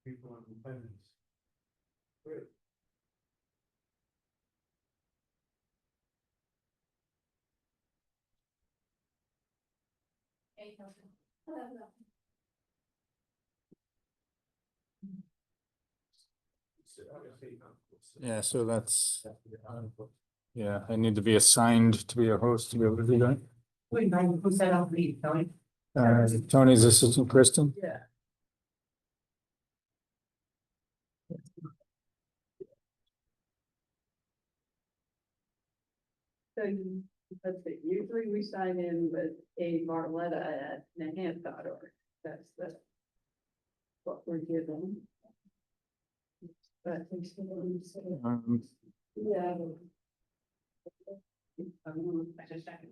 People in attendance. Great. Yeah, so that's, yeah, I need to be assigned to be a host to be able to do that. Wait, no, who said I'll leave, Tony? Tony's assistant Kristen. Yeah. So let's see, usually we sign in with a Marletta at Nahant.org. That's what we're given. But yeah. I just checked.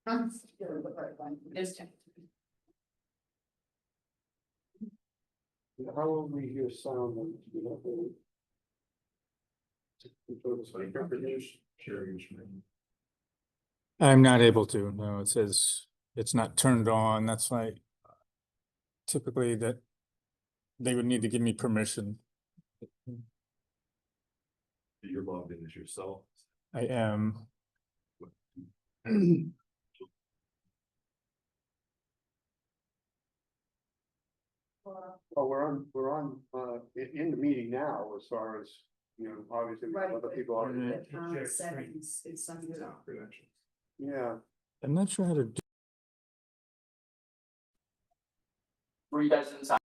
I'm still the right one. Just check. How will we hear sound? When we don't really- Control the speaker. Share your screen. I'm not able to, no, it says it's not turned on, that's why typically that they would need to give me permission. You're logged in as yourself. I am. Well, we're on, in the meeting now, as far as, you know, obviously, Right, other people are. the settings, it's under. Yeah. I'm not sure how to do. Were you guys inside?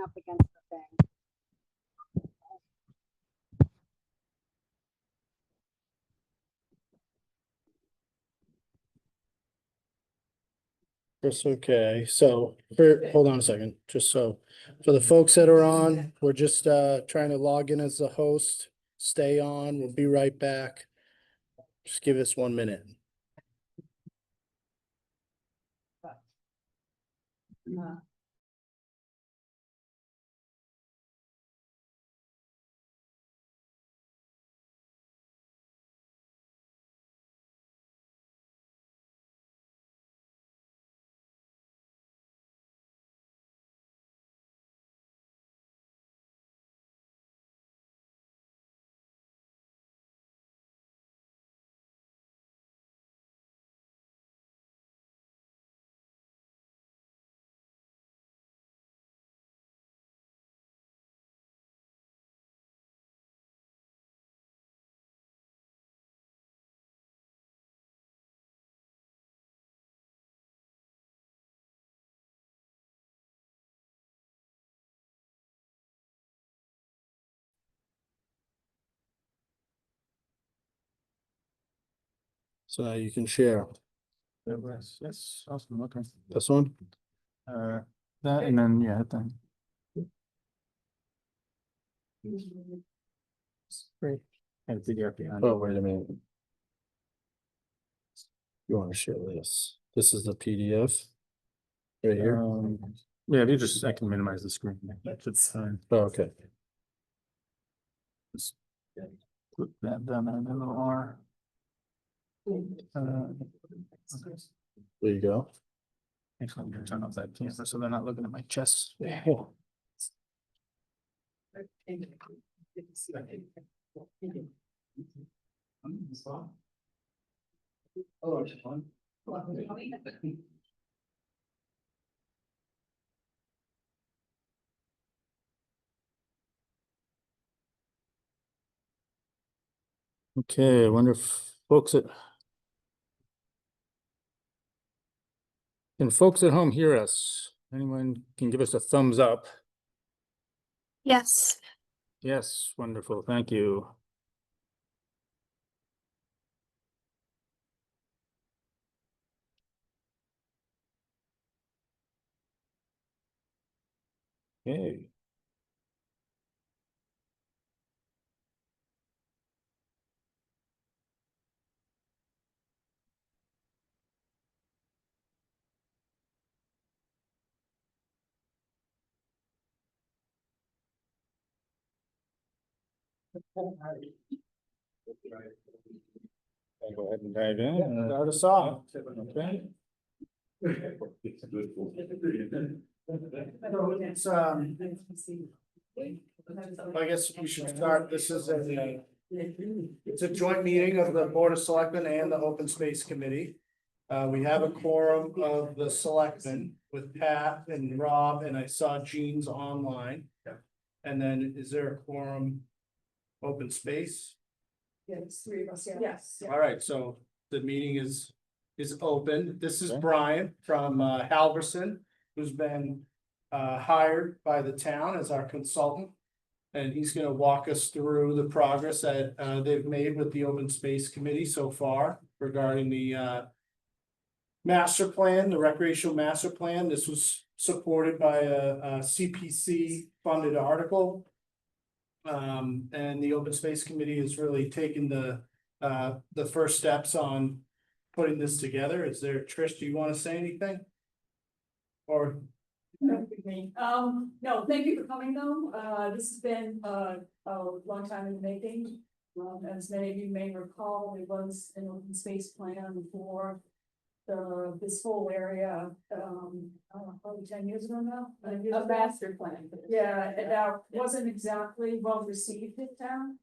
Up against the thing. That's okay. So, hold on a second, just so, for the folks that are on, we're just trying to log in as the host. Stay on, we'll be right back. Just give us 1 minute. So now you can share Yes, awesome, okay. this one. That and then, yeah, then. Great. And PDF behind it. Oh, wait a minute. You wanna share this? This is the PDF. Right here. Yeah, if you just, I can minimize the screen. That's fine. Oh, okay. Just put that down there, the little R. There you go. Actually, I'm gonna turn off that camera so they're not looking at my chest. Oh, it's fun. Okay, I wonder if can folks at home hear us? Anyone can give us a thumbs up? Yes. Yes, wonderful, thank you. Okay. I'll go ahead and dive in. Start us off. Okay. It's, I guess we should start, this is it's a joint meeting of the Board of Selectmen and the Open Space Committee. We have a quorum of the selectmen with Pat and Rob, and I saw Jean's online. And then is there a quorum open space? Yes, three of us, yes. All right, so the meeting is open. This is Okay. Brian from Halverson, who's been hired by the town as our consultant. And he's gonna walk us through the progress that they've made with the Open Space Committee so far regarding the master plan, the recreational master plan. This was supported by a CPC funded article. And the Open Space Committee has really taken the first steps on putting this together. Is there, Trish, do you want to say anything? Or, No, thank you for coming though. This has been a long time in the making. As many of you may recall, there was an open space plan for this whole area, probably 10 years ago now. A master plan. Yeah, and that wasn't exactly well received in town.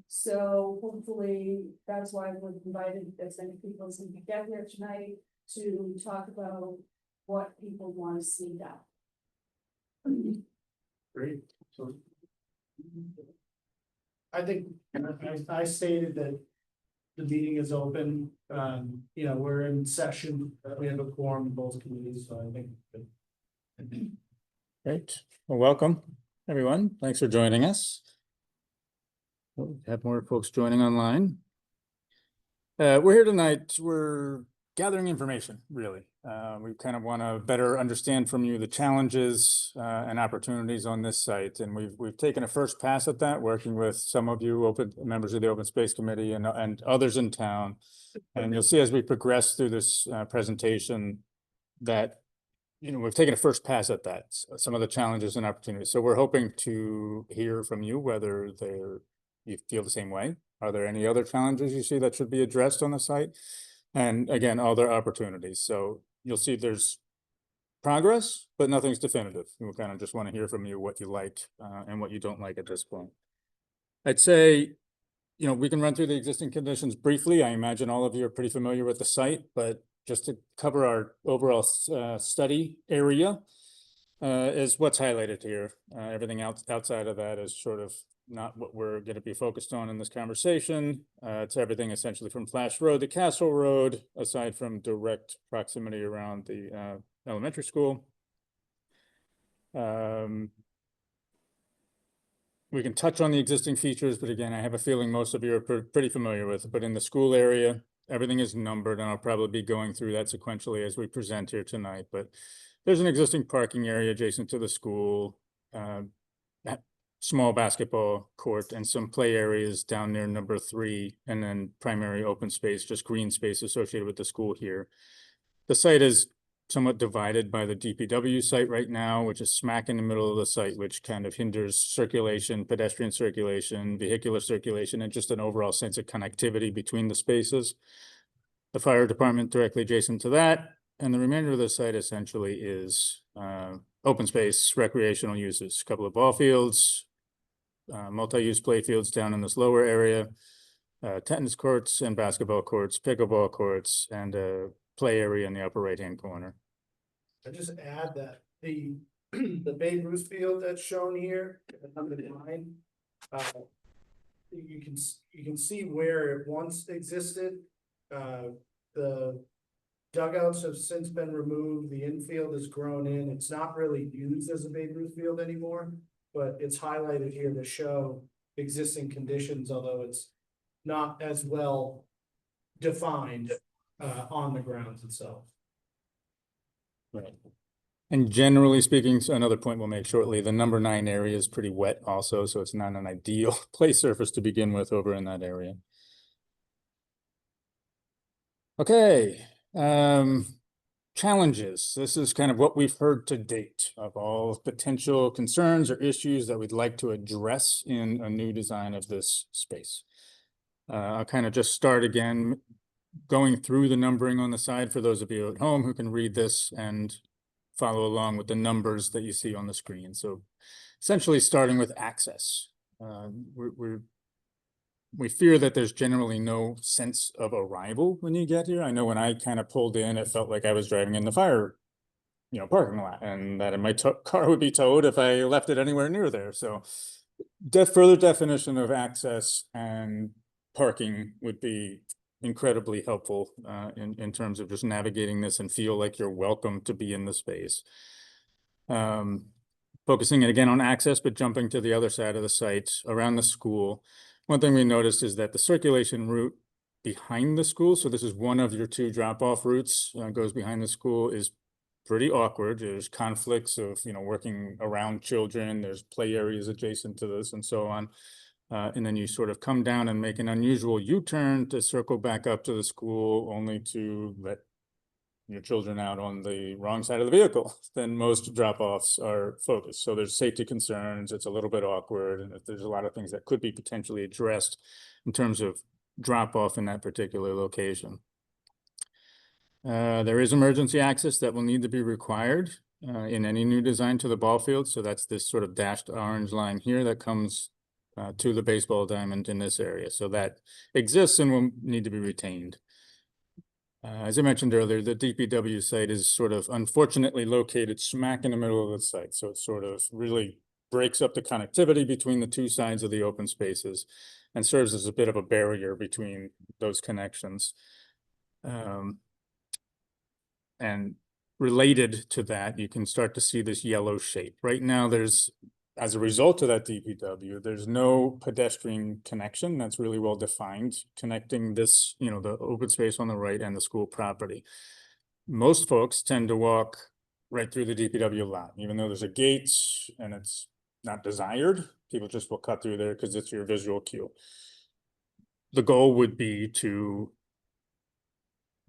So hopefully that's why we've invited as many people as we can get here tonight to talk about what people want to see done. great, so. I think, I stated that the meeting is open, you know, we're in session, we have a quorum in both committees, so I think. Great, well, welcome, everyone. Thanks for joining us. We have more folks joining online. We're here tonight, we're gathering information, really. We kind of want to better understand from you the challenges and opportunities on this site. And we've taken a first pass at that, working with some of you members of the Open Space Committee and others in town. And you'll see as we progress through this presentation that, you know, we've taken a first pass at that, some of the challenges and opportunities. So we're hoping to hear from you whether you feel the same way. Are there any other challenges you see that should be addressed on the site? And again, other opportunities. So you'll see there's progress, but nothing's definitive. We kind of just want to hear from you what you like and what you don't like at this point. I'd say, you know, we can run through the existing conditions briefly. I imagine all of you are pretty familiar with the site, but just to cover our overall study area is what's highlighted here. Everything else outside of that is sort of not what we're going to be focused on in this conversation. It's everything essentially from Flash Road to Castle Road, aside from direct proximity around the elementary school. We can touch on the existing features, but again, I have a feeling most of you are pretty familiar with it. But in the school area, everything is numbered, and I'll probably be going through that sequentially as we present here tonight. But there's an existing parking area adjacent to the school, small basketball court, and some play areas down near number 3, and then primary open space, just green space associated with the school here. The site is somewhat divided by the DPW site right now, which is smack in the middle of the site, which kind of hinders circulation, pedestrian circulation, vehicular circulation, and just an overall sense of connectivity between the spaces. The fire department directly adjacent to that, and the remainder of the site essentially is open space, recreational uses, a couple of ball fields, multi-use play fields down in this lower area, tennis courts and basketball courts, pickleball courts, and a play area in the upper right-hand corner. I just add that the, the Babe Ruth field that's shown here, at number 9. You can see where it once existed. The dugouts have since been removed, the infield has grown in, it's not really used as a Babe Ruth field anymore. But it's highlighted here to show existing conditions, although it's not as well defined on the grounds itself. Right. And generally speaking, so another point we'll make shortly, the number 9 area is pretty wet also, so it's not an ideal play surface to begin with over in that area. Okay, challenges. This is kind of what we've heard to date of all potential concerns or issues that we'd like to address in a new design of this space. I'll kind of just start again, going through the numbering on the side for those of you at home who can read this and follow along with the numbers that you see on the screen. So essentially starting with access. We fear that there's generally no sense of arrival when you get here. I know when I kind of pulled in, it felt like I was driving in the fire, parking lot, and that my car would be towed if I left it anywhere near there. So further definition of access and parking would be incredibly helpful in terms of just navigating this and feel like you're welcome to be in the space. Focusing again on access, but jumping to the other side of the site around the school. One thing we noticed is that the circulation route behind the school, so this is one of your 2 drop-off routes, goes behind the school, is pretty awkward. There's conflicts of, working around children. There's play areas adjacent to this and so on. And then you sort of come down and make an unusual U-turn to circle back up to the school, only to let your children out on the wrong side of the vehicle. Then most drop-offs are focused. So there's safety concerns. It's a little bit awkward, and there's a lot of things that could be potentially addressed in terms of drop-off in that particular location. There is emergency access that will need to be required in any new design to the ball field. So that's this sort of dashed orange line here that comes to the baseball diamond in this area. So that exists and will need to be retained. As I mentioned earlier, the DPW site is sort of unfortunately located smack in the middle of the site. So it sort of really breaks up the connectivity between the 2 sides of the open spaces and serves as a bit of a barrier between those connections. And related to that, you can start to see this yellow shape. Right now, as a result of that DPW, there's no pedestrian connection that's really well defined, connecting this, the open space on the right and the school property. Most folks tend to walk right through the DPW lot, even though there's a gate and it's not desired. People just will cut through there because it's your visual cue. The goal would be to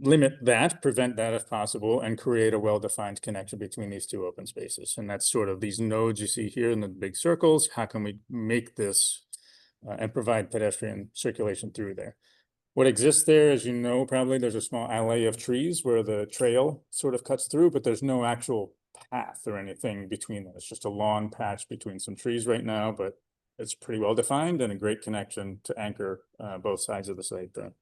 limit that, prevent that if possible, and create a well-defined connection between these 2 open spaces. And that's sort of these nodes you see here in the big circles. How can we make this and provide pedestrian circulation through there? What exists there, as you know, probably there's a small alley of trees where the trail sort of cuts through, but there's no actual path or anything between them. It's just a lawn patch between some trees right now, but it's pretty well defined and a great connection to anchor both sides of the site there.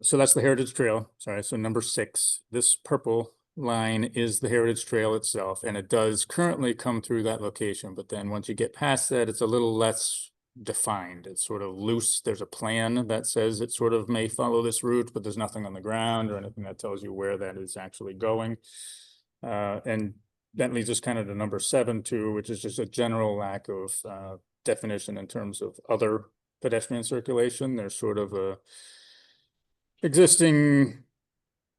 So that's the Heritage Trail. Sorry, so number 6, this purple line is the Heritage Trail itself, and it does currently come through that location. But then once you get past that, it's a little less defined. It's sort of loose. There's a plan that says it sort of may follow this route, but there's nothing on the ground or anything that tells you where that is actually going. And that leads us kind of to number 7 too, which is just a general lack of definition in terms of other pedestrian circulation. There's sort of a existing,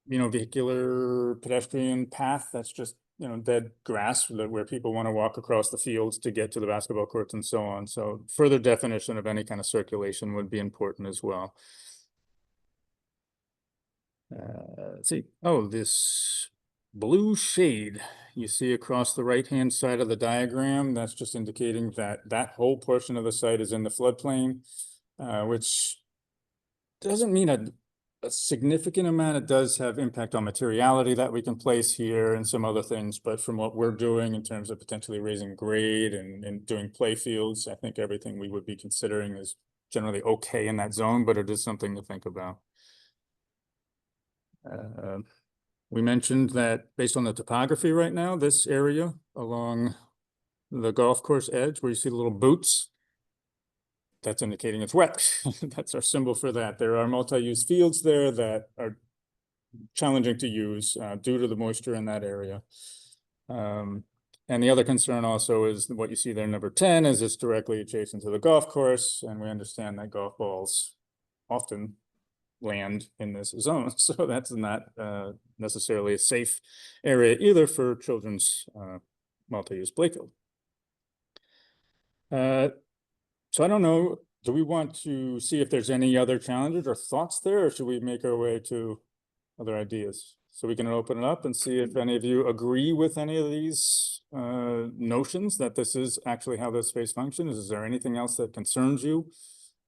vehicular pedestrian path that's just, dead grass where people want to walk across the fields to get to the basketball courts and so on. So further definition of any kind of circulation would be important as well. Let's see. Oh, this blue shade you see across the right-hand side of the diagram, that's just indicating that that whole portion of the site is in the floodplain, which doesn't mean a a significant amount. It does have impact on materiality that we can place here and some other things, but from what we're doing in terms of potentially raising grade and doing play fields, I think everything we would be considering is generally okay in that zone, but it is something to think about. We mentioned that based on the topography right now, this area along the golf course edge where you see the little boots, that's indicating it's wet. That's our symbol for that. There are multi-use fields there that are challenging to use due to the moisture in that area. And the other concern also is what you see there, number 10, is it's directly adjacent to the golf course. And we understand that golf balls often land in this zone. So that's not necessarily a safe area either for children's multi-use play field. So I don't know, do we want to see if there's any other challenges or thoughts there, or should we make our way to other ideas? So we can open it up and see if any of you agree with any of these notions that this is actually how this space functions. Is there anything else that concerns you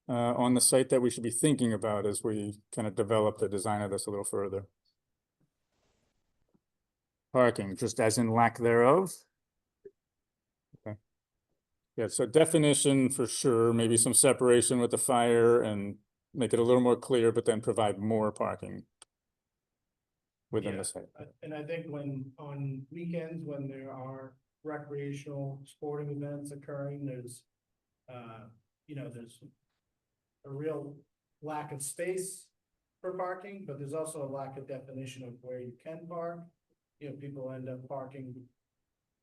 on the site that we should be thinking about as we kind of develop the design of this a little further? Parking, just as in lack thereof? Okay. Yeah, so definition for sure, maybe some separation with the fire and make it a little more clear, but then provide more parking within the site. And I think when, on weekends, when there are recreational sporting events occurring, there's, there's a real lack of space for parking, but there's also a lack of definition of where you can park. People end up parking,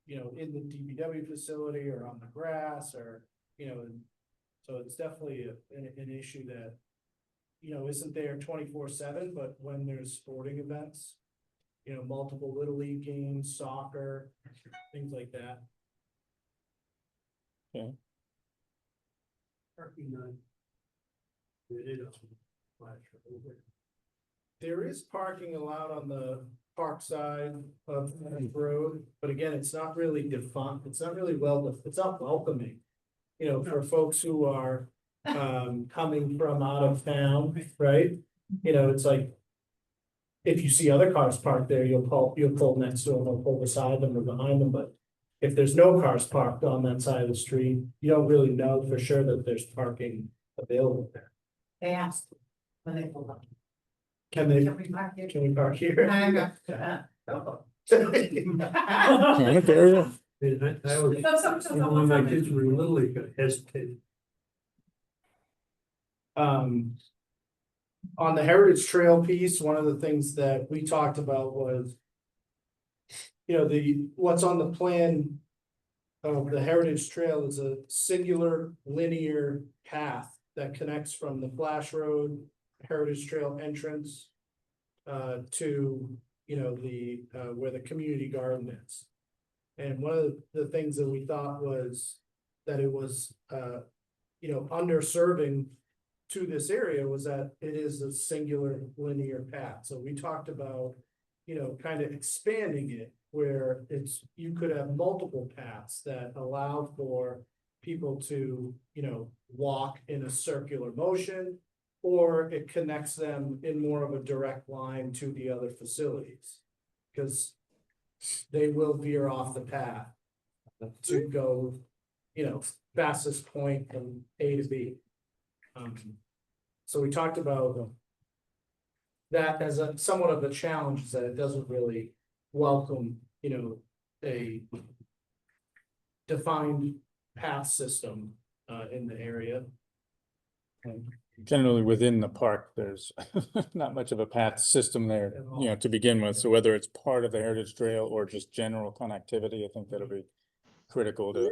in the DPW facility or on the grass or, so it's definitely an issue that, isn't there 24/7, but when there's sporting events, multiple little league games, soccer, things like that. Okay. Parking there is parking allowed on the park side of the road, but again, it's not really defined, it's not really it's not welcoming. For folks who are coming from out of town, right? It's like, if you see other cars parked there, you'll pull next to them, or pull beside them or behind them, but if there's no cars parked on that side of the street, you don't really know for sure that there's parking available there. They asked when they pulled up. Can we park here? Panic area? So, When my kids were little, they could hesitate. On the Heritage Trail piece, one of the things that we talked about was, what's on the plan of the Heritage Trail is a singular linear path that connects from the Flash Road Heritage Trail entrance to, where the community garden is. And one of the things that we thought was that it was, underserving to this area was that it is a singular linear path. So we talked about, kind of expanding it where you could have multiple paths that allow for people to, walk in a circular motion, or it connects them in more of a direct line to the other facilities. Because they will veer off the path to go, fastest point from A to B. So we talked about that as a somewhat of a challenge, is that it doesn't really welcome, a defined path system in the area. Generally within the park, there's not much of a path system there, to begin with. So whether it's part of the Heritage Trail or just general connectivity, I think that'll be critical to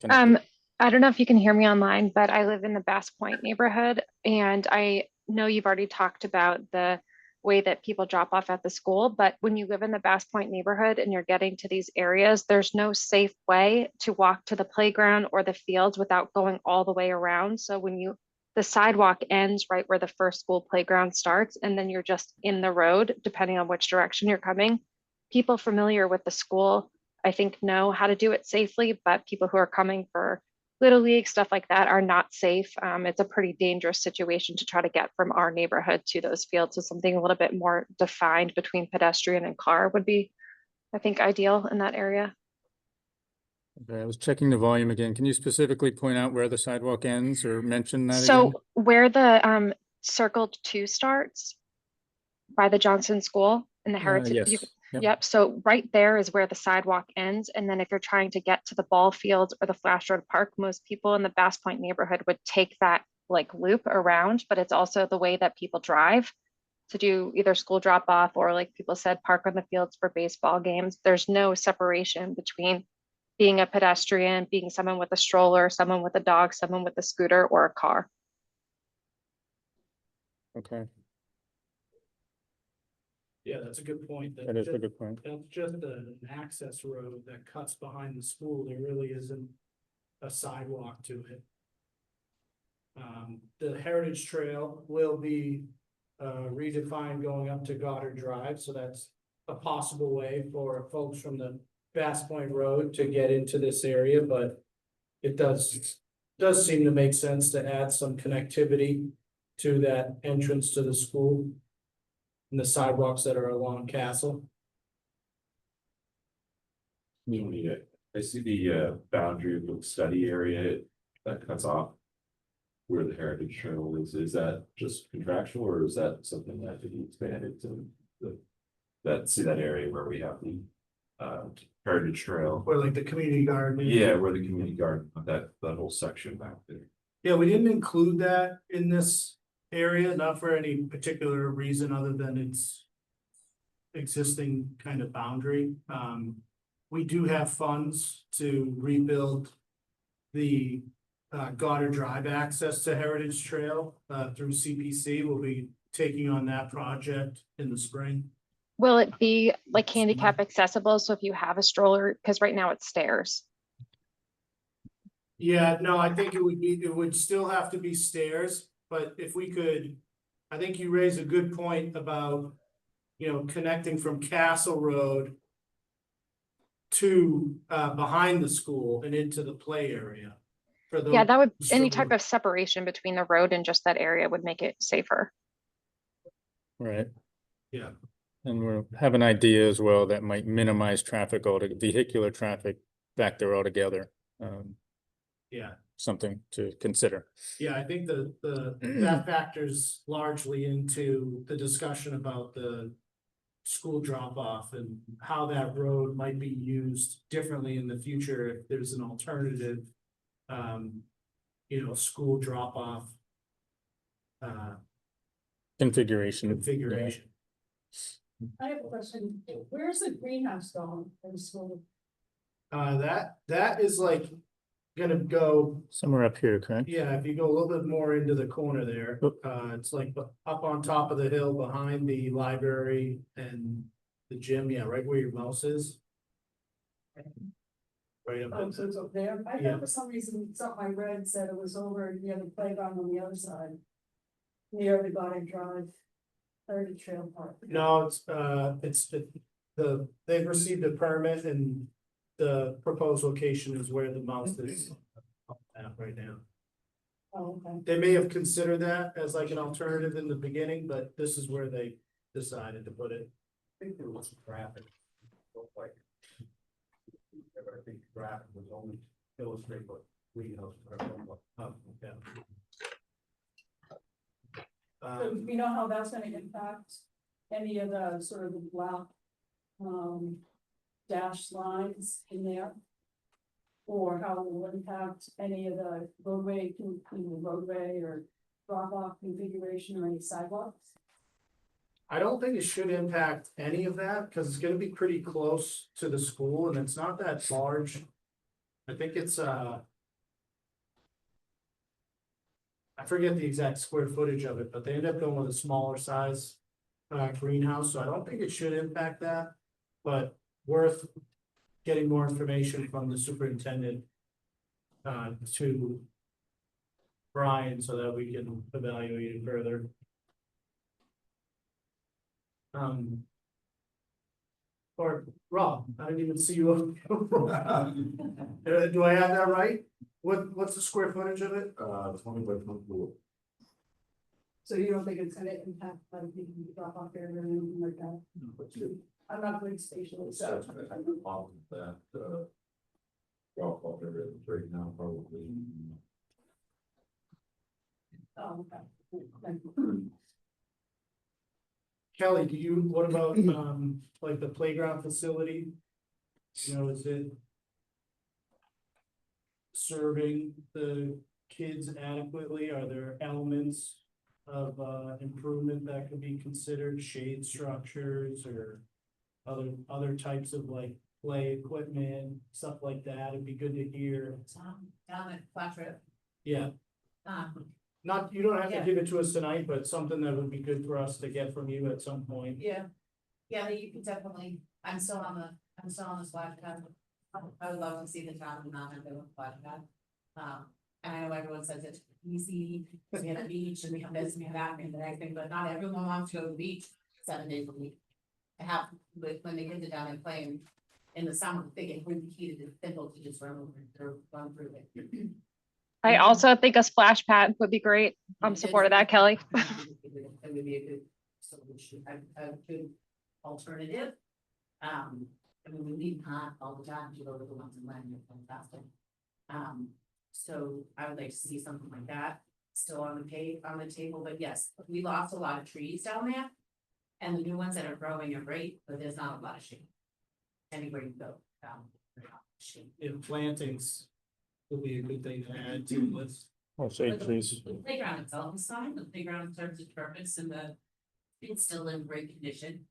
connect. I don't know if you can hear me online, but I live in the Bass Point neighborhood, and I know you've already talked about the way that people drop off at the school, but when you live in the Bass Point neighborhood and you're getting to these areas, there's no safe way to walk to the playground or the fields without going all the way around. So when the sidewalk ends right where the first school playground starts, and then you're just in the road, depending on which direction you're coming. People familiar with the school, I think, know how to do it safely, but people who are coming for Little League, stuff like that are not safe. It's a pretty dangerous situation to try to get from our neighborhood to those fields. So something a little bit more defined between pedestrian and car would be, I think, ideal in that area. Okay, I was checking the volume again. Can you specifically point out where the sidewalk ends or mention that again? So where the circled 2 starts by the Johnson School in the Heritage. Yes. Yep. Yep. So right there is where the sidewalk ends. And then if you're trying to get to the ball fields or the Flash Road Park, most people in the Bass Point neighborhood would take that like loop around, but it's also the way that people drive to do either school drop off or, like people said, park on the fields for baseball games. There's no separation between being a pedestrian, being someone with a stroller, someone with a dog, someone with a scooter, or a car. Okay, Yeah, that's a good point. that is a good point. That's just an access road that cuts behind the school. There really isn't a sidewalk to it. The Heritage Trail will be redefined going up to Goddard Drive, so that's a possible way for folks from the Bass Point Road to get into this area, but it does seem to make sense to add some connectivity to that entrance to the school and the sidewalks that are along Castle. I see the boundary of the study area that cuts off where the Heritage Trail is. Is that just contractual, or is that something that could be expanded to that area where we have the Heritage Trail? Or like the community garden. Yeah, where the community garden, that whole section back there. Yeah, we didn't include that in this area, not for any particular reason other than its existing kind of boundary. We do have funds to rebuild the Goddard Drive access to Heritage Trail through CPC. We'll be taking on that project in the spring. Will it be like handicap accessible? So if you have a stroller, because right now it's stairs. Yeah, no, I think it would still have to be stairs, but if we could, I think you raised a good point about, connecting from Castle Road to behind the school and into the play area. For Yeah, that would, any stroller- type of separation between the road and just that area would make it safer. Right. Yeah. And we'll have an idea as well that might minimize traffic, vehicular traffic back there altogether. Yeah, Something to consider. yeah, I think that factors largely into the discussion about the school drop off and how that road might be used differently in the future if there's an alternative, school drop off Configuration. configuration. I have a question. Where's the greenhouse going in the school? That is like gonna go, Somewhere up here, correct? yeah, if you go a little bit more into the corner there, Oop. it's like up on top of the hill behind the library and the gym, yeah, right where your mouse is. Right up. Oh, so it's up there? I Yeah. thought for some reason, something I read said it was over near the playground on the other side. Near the Goddard Drive, Heritage Trail Park. No, they've received a permit and the proposed location is where the mouse is at right now. Oh, okay. They may have considered that as like an alternative in the beginning, but this is where they decided to put it. I think there was some traffic. Like. I think traffic was only illustrated what greenhouse. Yeah. So do you know how that's gonna impact any of the sort of the black dash lines in there? Or how it will impact any of the roadway or drop off configuration or any sidewalks? I don't think it should impact any of that, because it's gonna be pretty close to the school and it's not that large. I think it's I forget the exact square footage of it, but they end up going with a smaller size greenhouse, so I don't think it should impact that. But worth getting more information from the superintendent to Brian so that we can evaluate it further. or Rob, I didn't even see you. Do I have that right? What's the square footage of it? 20 by 24. So you don't think it's gonna impact, like, the drop off area or anything like that? I'm not going spatial, so. That, drop off area right now, probably. Oh, okay. Thank you. Kelly, what about, like the playground facility? You know, is it serving the kids adequately? Are there elements of, improvement that could be considered, shade structures or other types of like play equipment, stuff like that? It'd be good to hear. Down at Flat Rip. Yeah, not, you don't have to give it to us tonight, but something that would be good for us to get from you at some point. Yeah, you can definitely, I'm still on the splash pad. I would love to see the town of Nahant go with splash pad. And I know everyone says it's easy, because we have a beach and we have this and we have that and everything, but not everyone wants to go to the beach 7 days a week. I have, but when the kids are down and playing in the summer, they get really heated and simple to just run through it. I also think a splash pad would be great. I'm supportive of that, Kelly. It would be a good solution, a good alternative. I mean, we leave hot all the time to go to the ones in land, they're fantastic. So I would like to see something like that still on the table, but yes, we lost a lot of trees down there. And the new ones that are growing are great, but there's not a lot of shade. Anywhere you go, shade. If plantings would be a good thing to add to the list. Oh, shade trees. The playground itself is fine, the playground serves its purpose and it's still in great condition.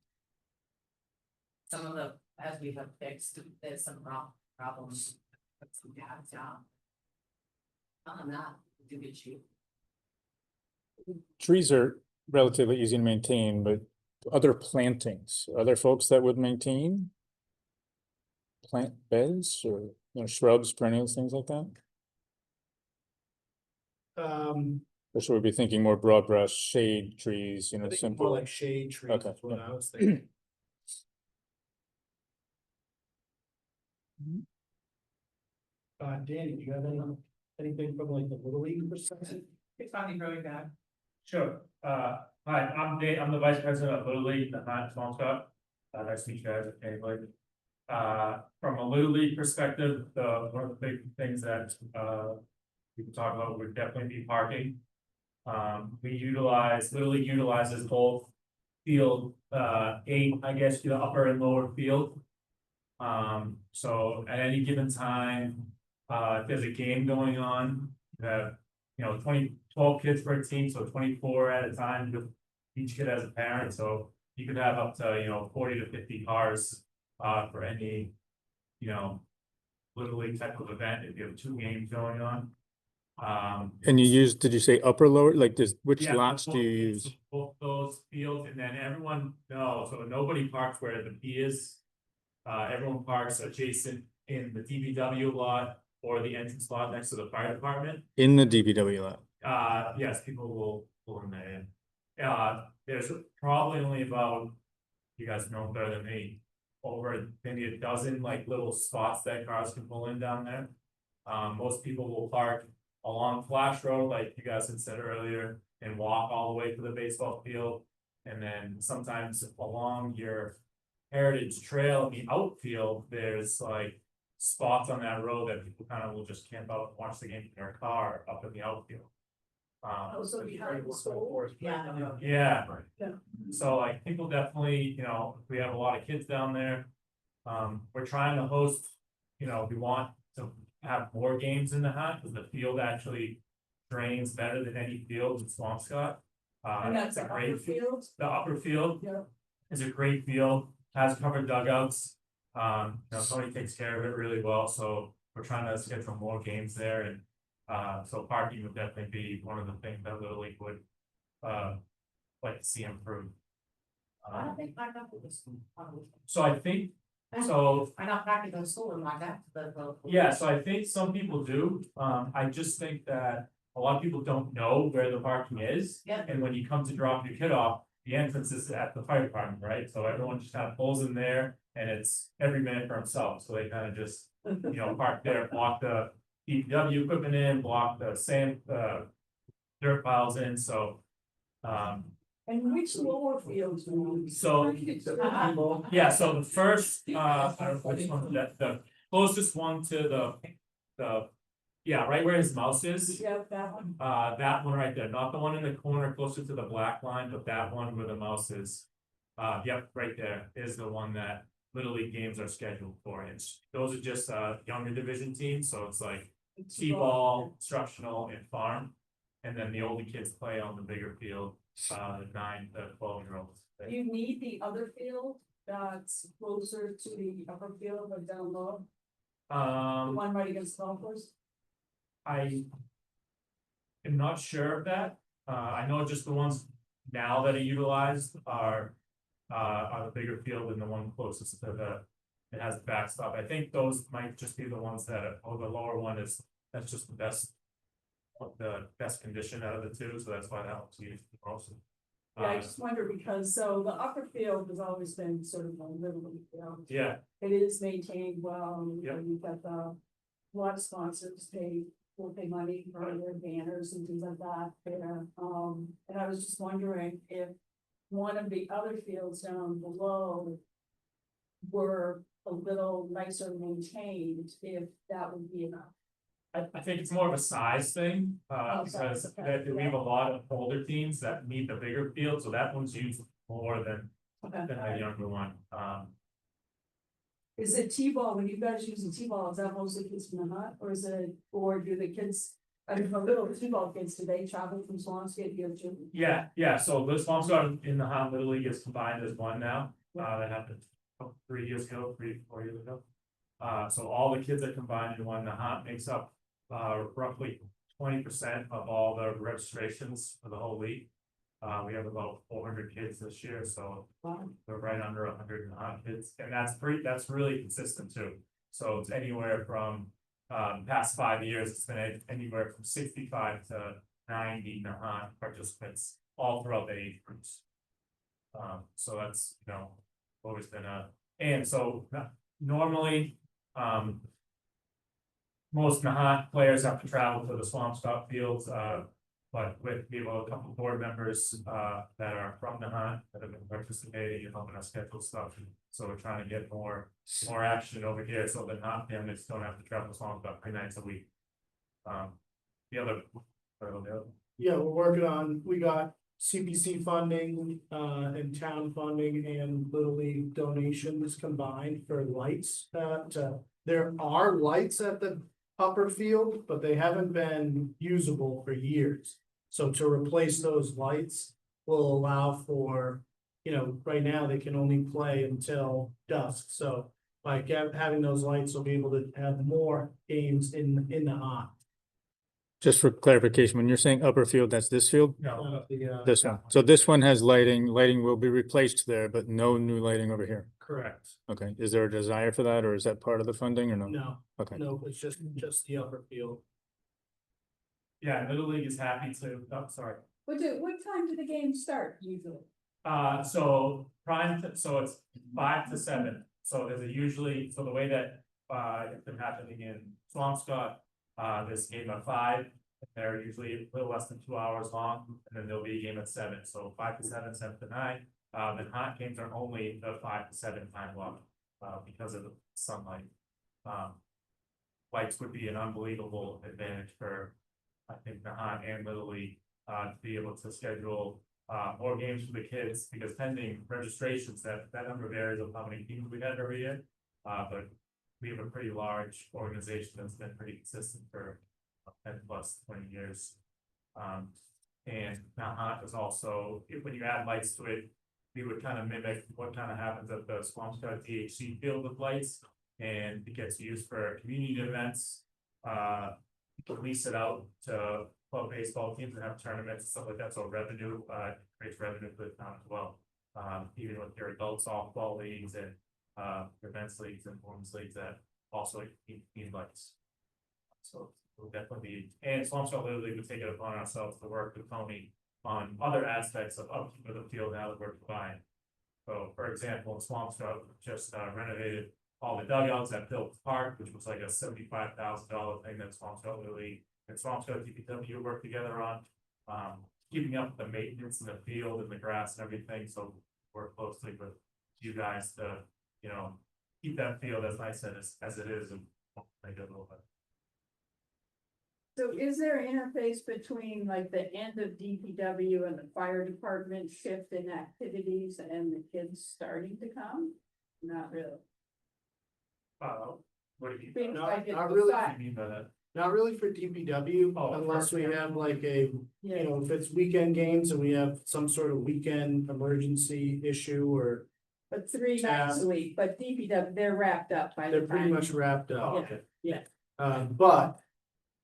Some of the, as we have fixed, there's some problems. But some gaps down. Other than that, do good shoot. Trees are relatively easy to maintain, but other plantings, other folks that would maintain plant beds or, you know, shrubs, perennials, things like that? Or should we be thinking more broad brush, shade trees, you know, I think more simple? like shade trees Okay, is what yeah. I was thinking. Danny, do you have anything from like the Little League perspective? It's finally growing back. Sure, hi, I'm Dave, I'm the vice president of Little League, the Nahant Small Scott. Nice to meet you guys, anybody. From a Little League perspective, one of the big things that, people talk about would definitely be parking. Little League utilizes both field, eight, I guess, the upper and lower field. So at any given time, if there's a game going on, you have, 12 kids per team, so 24 at a time, with each kid as a parent, so you could have up to, 40 to 50 cars, for any, Little League type of event, if you have 2 games going on. And did you say upper, lower, like which yeah, lots do both- you use? Both those fields, and then everyone, no, so nobody parks where the P is. Everyone parks adjacent in the DPW lot or the entrance lot next to the fire department. In the DPW lot? Yes, people will pull in there. There's probably only about, you guys know better than me, over maybe a dozen like little spots that cars can pull in down there. Most people will park along Flash Road, like you guys had said earlier, and walk all the way to the baseball field. And then sometimes along your Heritage Trail in the outfield, there's like spots on that road that people kind of will just camp out and watch the game in their car up in the outfield. Also behind the school. Yeah. Yeah. Yeah. So like people definitely, we have a lot of kids down there. We're trying to host, we want to have more games in the hunt because the field actually drains better than any field in Swampscott. And that's it's a the great upper field. The upper field Yeah. is a great field, has covered dugouts. Tony takes care of it really well, so we're trying to schedule more games there, and so parking would definitely be one of the things that Little League would like to see improve. I don't think I got this. So I think, so I not practice on school and like that, but. yeah, so I think some people do. I just think that a lot of people don't know where the parking is. Yeah. And when you come to drop your kid off, the entrance is at the fire department, right? So everyone just kind of pulls in there And it's every man for himself, so they kind of just, you know, park there, block the DPW equipment in, block the sand, dirt piles in, so. And which lower fields? So, yeah, so the first, I don't know which one, the closest one to the, yeah, right where his mouse is. Yeah, that one. That one right there, not the one in the corner closer to the black line, but that one where the mouse is. Yep, right there is the one that Little League games are scheduled for. It's, those are just, younger division teams, so it's like T-ball, instructional and farm. And then the older kids play on the bigger field, the 9 to 12-year-olds. Do you need the other field that's closer to the upper field or down low? The one right against the golf course? I am not sure of that. I know just the ones now that are utilized are the bigger field and the one closest to it has the backstop. I think those might just be the ones that are, oh, the lower one is, that's just the best condition out of the two, so that's why that one's used the most. Yeah, I just wonder because, so the upper field has always been sort of a little league field. Yeah, It is maintained well, you know, Yep. you've got a lot of sponsors will pay money for their banners and things like that there. And I was just wondering if one of the other fields down below were a little nicer maintained, if that would be enough. I think it's more of a size thing, Oh, size, because okay, we have a lot of older teams that need the bigger field, so that one's used more than Okay. the younger one. Is it T-ball, when you guys use the T-ball, is that mostly kids from the hut, or is it, or do the kids, I mean, the little T-ball kids, do they travel from Swampscott here too? Yeah, so the Swampscott in the Hot Little League is combined as one now, that happened 3 years ago, 4 years ago. So all the kids are combined in one. The Hot makes up roughly 20% of all the registrations for the whole league. We have about 400 kids this year, so Wow. we're right under 100 in the Hot kids, and that's really consistent too. So it's anywhere from past 5 years, it's been anywhere from 65 to 90 Nahant participants all throughout the age groups. So that's, you know, always been and so normally, most Nahant players have to travel to the Swampscott fields, but we have a couple board members, that are from Nahant that have been participating and helping us schedule stuff. So we're trying to get more action over here, so that Nahant families don't have to travel to Swampscott 3 nights a week. The other. Yeah, we're working on, we got CPC funding, and town funding and Little League donations combined for lights that, there are lights at the upper field, but they haven't been usable for years. So to replace those lights will allow for, you know, right now they can only play until dusk, so by having those lights, we'll be able to have more games in the hot. Just for clarification, when you're saying upper field, that's this field? No, This one. So this one has lighting will be replaced there, but no new lighting over here. correct. Okay, is there a desire for that, or is that part of the funding or no? No, Okay, no, it's just the upper field. Yeah, Little League is happy to, oh, sorry. What time do the games start usually? So so it's 5 to 7, so there's usually, so the way that, it's been happening in Swampscott, this game at 5, they're usually a little less than 2 hours long, and then there'll be a game at 7, so 5 to 7, 7 to 9. The hot games are only the 5 to 7 time block, because of the sunlight. Lights would be an unbelievable advantage for, I think, the hot and Little League, to be able to schedule more games for the kids, because pending registrations, that number varies of how many teams we have every year. But we have a pretty large organization that's been pretty consistent for 10 plus 20 years. And Nahant is also, when you add lights to it, we would kind of mimic what kind of happens at the Swampscott DHC field with lights, and it gets used for community events. Lease it out to club baseball teams that have tournaments and stuff like that, so revenue, creates revenue for the town as well. Even with your adult softball leagues and events leagues and women's leagues that also need lights. So we'll definitely be, and Swampscott Little League would take it upon ourselves to work with Tony on other aspects of upkeep of the field now that we're combined. So for example, in Swampscott, just renovated all the dugouts at Phillips Park, which was like a $75,000 thing that Swampscott Lily and Swampscott DPW worked together on. Keeping up with the maintenance in the field and the grass and everything, so work closely with you guys to, you know, keep that field as nice as it is and make it a little bit. So is there interface between like the end of DPW and the fire department shift in activities and the kids starting to come? Not really. What do you Seems No, like it's not really. what beside- do you mean by that? Not really for DPW, Oh, unless we perfect. have like a, Yeah. you know, if it's weekend games and we have some sort of weekend emergency issue or But 3 nights a week, but DPW, they're wrapped up by the they're pretty time. much wrapped up. Oh, okay. But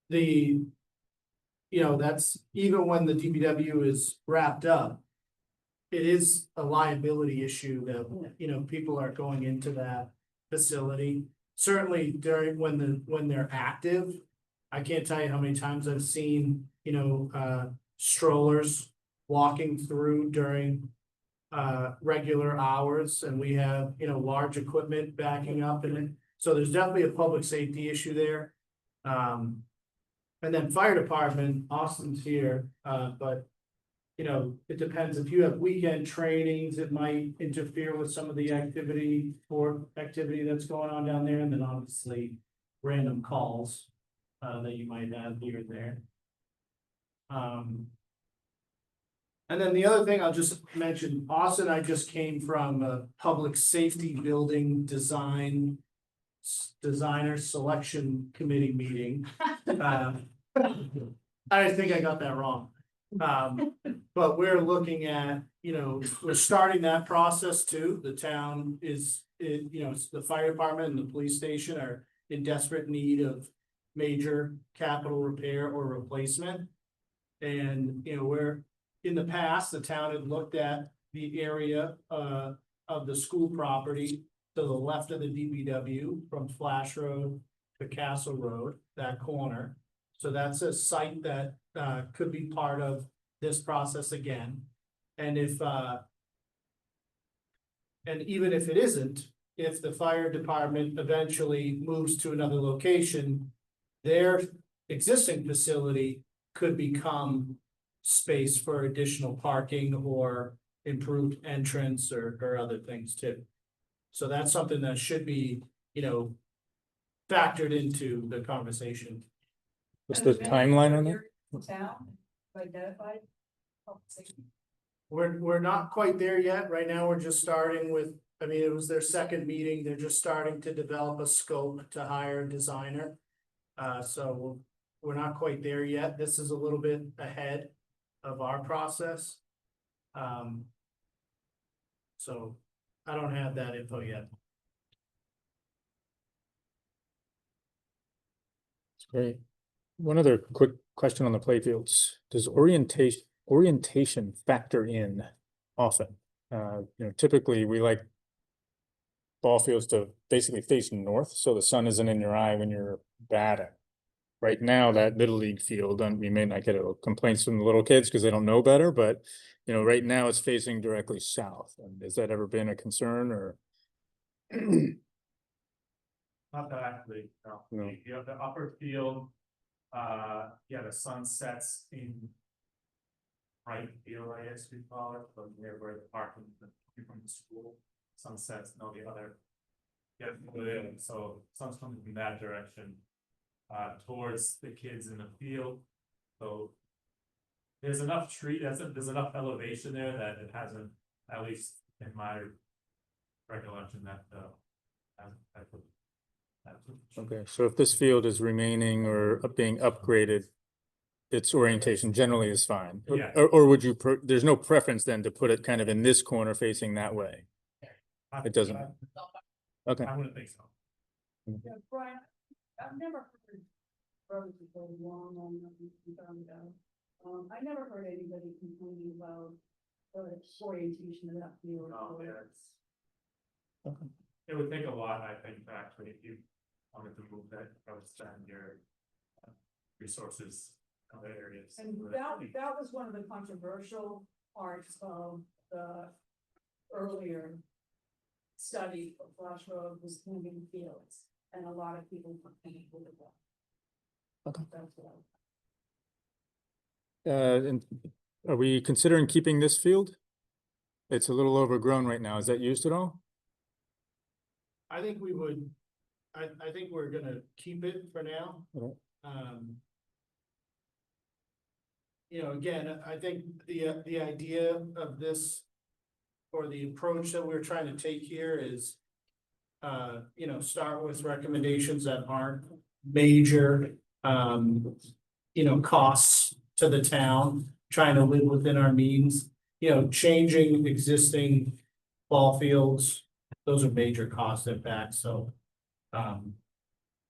the, you know, that's even when the DPW is wrapped up. It is a liability issue that, you know, people are going into that facility. Certainly during when they're active. I can't tell you how many times I've seen, you know, strollers walking through during regular hours, and we have, you know, large equipment backing up in it. So there's definitely a public safety issue there. And then fire department, Austin's here, but you know, it depends. If you have weekend trainings, it might interfere with some of the activity that's going on down there, and then obviously random calls that you might have here and there. And then the other thing I'll just mention, Austin, I just came from a public safety building designer selection committee meeting. I think I got that wrong. But we're looking at, you know, we're starting that process too. The town is, you know, the fire department and the police station are in desperate need of major capital repair or replacement. And, you know, where in the past, the town had looked at the area of the school property to the left of the DPW from Flash Road to Castle Road, that corner. So that's a site that could be part of this process again. And if and even if it isn't, if the fire department eventually moves to another location, their existing facility could become space for additional parking or improved entrance or other things too. So that's something that should be, you know, factored into the conversation. What's the timeline on that? Town identified. Public safety. We're not quite there yet. Right now, we're just starting with, I mean, it was their second meeting. They're just starting to develop a scope to hire a designer. So we're not quite there yet. This is a little bit ahead of our process. So I don't have that info yet. Great. One other quick question on the playfields. Does orientation factor in often? You know, typically we like ball fields to basically face north, so the sun isn't in your eye when you're batting. Right now, that little league field, and we may not get complaints from the little kids because they don't know better, but you know, right now it's facing directly south. And has that ever been a concern or? Not that actually, no. No. You have the upper field, yeah, the sun sets in right field, I guess we call it, from near where the parking from the school, sunsets, no, the other. Yeah, so sun's coming from that direction, towards the kids in the field, so. There's enough there's enough elevation there that it hasn't, at least in my recollection, that, Okay, so if this field is remaining or being upgraded, its orientation generally is fine. Yeah. Or would you, there's no preference then to put it kind of in this corner facing that way? It doesn't. Okay. I wouldn't think so. Yeah, Brian, I've never heard. Roads are so long on I never heard anybody complaining about the orientation of that field. Oh, yeah, it would take a lot, I think, actually, if you wanted to move that, I would spend your resources in other areas. And that was one of the controversial parts of the earlier study of Flash Road was moving fields, and a lot of people were paying for that. Okay. That's what And are we considering keeping this field? It's a little overgrown right now. Is that used at all? I think we would, I think we're gonna keep it for now. Okay. You know, again, I think the idea of this, or the approach that we're trying to take here is, you know, start with recommendations that aren't major, you know, costs to the town, trying to live within our means, you know, changing existing ball fields. Those are major cost impacts, so,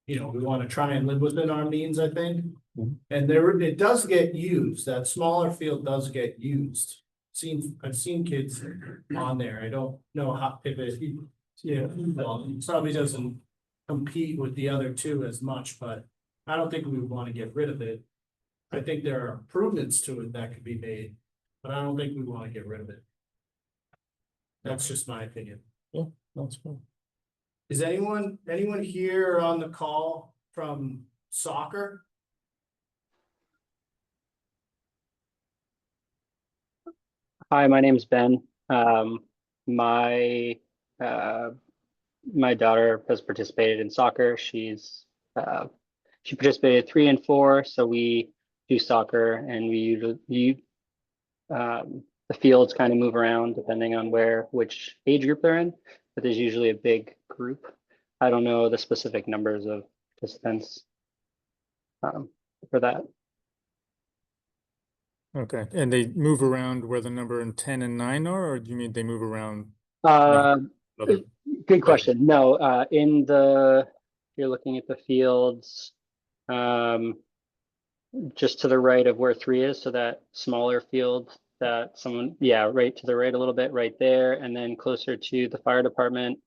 you know, we want to try and live within our means, I think. Mhm. And it does get used, that smaller field does get used. I've seen kids on there, I don't know how, if it, yeah, well, it probably doesn't compete with the other two as much, but I don't think we would want to get rid of it. I think there are improvements to it that could be made, but I don't think we want to get rid of it. That's just my opinion. Yeah, that's cool. Is anyone here on the call from soccer? Hi, my name's Ben. My uh, my daughter has participated in soccer. She participated 3 and 4, so we do soccer, and the fields kind of move around depending on which age group they're in, but there's usually a big group. I don't know the specific numbers of participants for that. Okay, and they move around where the number in 10 and 9 are, or do you mean they move around? Uh, Other, Good question. No, you're looking at the fields, just to the right of where 3 is, so that smaller field that right to the right a little bit, right there, and then closer to the fire department,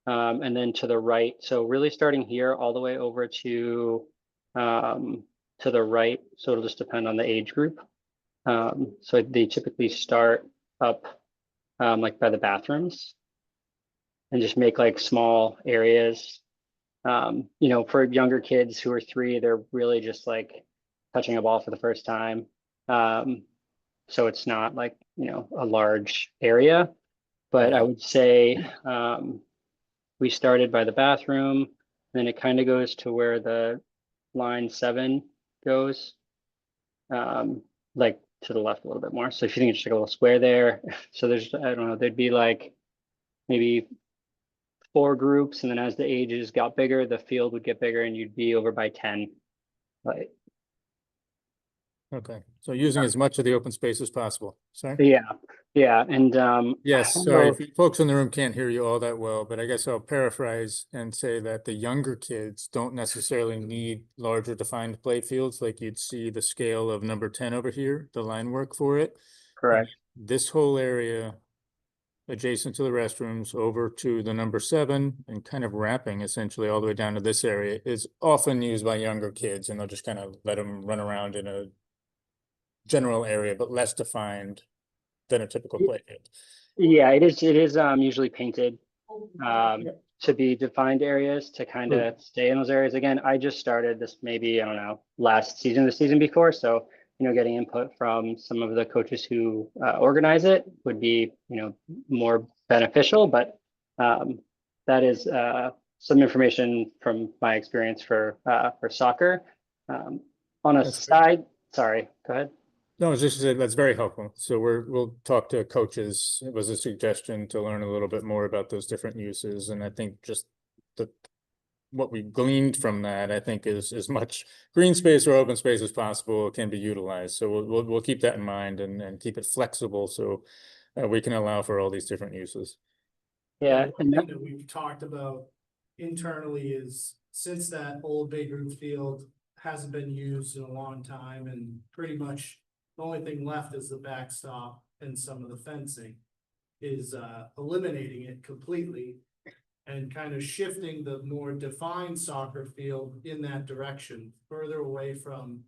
and then to the right. So really starting here all the way over to the right. So it'll just depend on the age group. So they typically start up like by the bathrooms and just make like small areas. You know, for younger kids who are 3, they're really just like touching a ball for the first time. So it's not like, you know, a large area, but I would say we started by the bathroom, then it kind of goes to where the line 7 goes, like to the left a little bit more. So if you think it's like a little square there, so there's, I don't know, there'd be like maybe 4 groups, and then as the ages got bigger, the field would get bigger, and you'd be over by 10. Right. okay, so using as much of the open space as possible. Sorry? Yeah, and Yes, I don't sorry, know. if folks in the room can't hear you all that well, but I guess I'll paraphrase and say that the younger kids don't necessarily need larger defined play fields like you'd see the scale of number 10 over here, the line work for it. Correct. This whole area adjacent to the restrooms over to the number 7 and kind of wrapping essentially all the way down to this area is often used by younger kids, and they'll just kind of let them run around in a general area, but less defined than a typical play field. Yeah, it is usually painted to be defined areas to kind of stay in those areas. Again, I just started this maybe, I don't know, last season, the season before. So, you know, getting input from some of the coaches who organize it would be, you know, more beneficial. But that is some information from my experience for soccer. On a side, sorry, go ahead. No, it's just that's very helpful. So we'll talk to coaches. It was a suggestion to learn a little bit more about those different uses, and I think just what we gleaned from that, I think, is as much green space or open space as possible can be utilized. So we'll keep that in mind and keep it flexible so we can allow for all these different uses. Yeah, One thing that we've talked about internally is, since that old Babe Ruth field hasn't been used in a long time, and pretty much the only thing left is the backstop and some of the fencing, is eliminating it completely and kind of shifting the more defined soccer field in that direction, further away from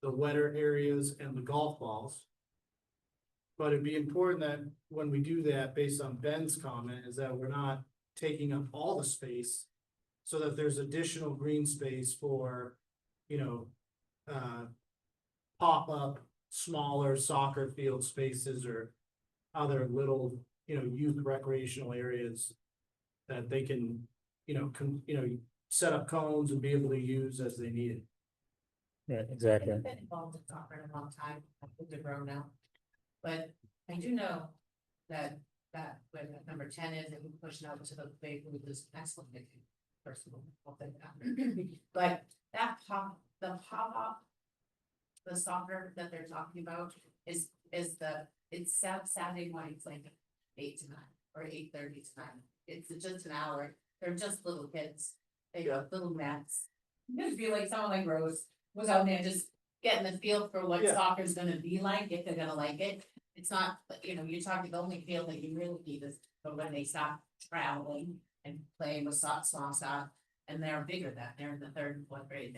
the wetter areas and the golf balls. But it'd be important that when we do that, based on Ben's comment, is that we're not taking up all the space. So that there's additional green space for, you know, pop-up, smaller soccer field spaces or other little, you know, youth recreational areas that they can, set up cones and be able to use as they need it. Right, exactly. I've been involved in soccer in a long time, I think they're grown now. But I do know that when number 10 is, it we push it out to the big, with this excellent making. First of all, I'll think that. But the pop-up, the soccer that they're talking about it's Saturday mornings, like 8 to 9 or 8:30 to 9. It's just an hour. They're just little kids. They got little mats. You just feel like someone like Rose was out there just getting the feel for what Yeah. soccer's gonna be like, if they're gonna like it. It's not, you're talking, the only field that you really need is for when they stop traveling and playing with small soccer. And they're bigger than, they're in the 3rd and 4th grade,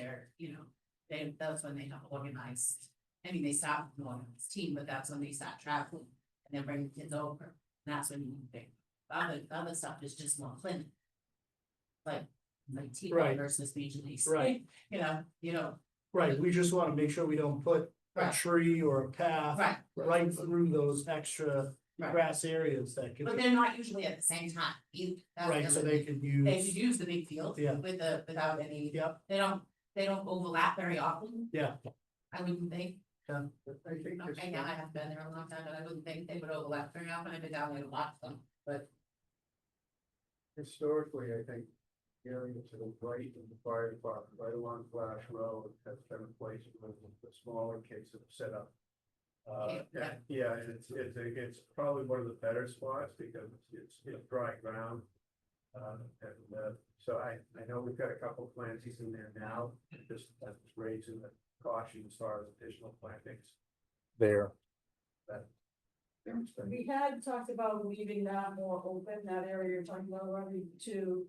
that's when they have organized. I mean, they stop with an organized team, but that's when they start traveling and then bring the kids over. And that's when you think, the other stuff is just more clinic. Like T-ball Right. versus Major League. Right. You know, Right, we just wanna make sure we don't put a Right. tree or a path right, right through those extra right. grass areas that But could, they're not usually at the same time. That's the right, so other they thing. could They use, could use the big field Yeah. without any, yep, they don't overlap very often. yeah. I wouldn't think. Yeah. I think this, Okay, now I haven't been there a long time, but I wouldn't think they would overlap very often. I've been down there to watch them, but. historically, I think, the area to the right of the fire department, right along Flash Road, has been a place where the smaller kids have set up. Yeah, and it's probably one of the better spots because it's dry ground. So I know we've got a couple plantings in there now, just raising the caution as far as additional plantings. There. We had talked about leaving that more open, that area you're talking about, running to,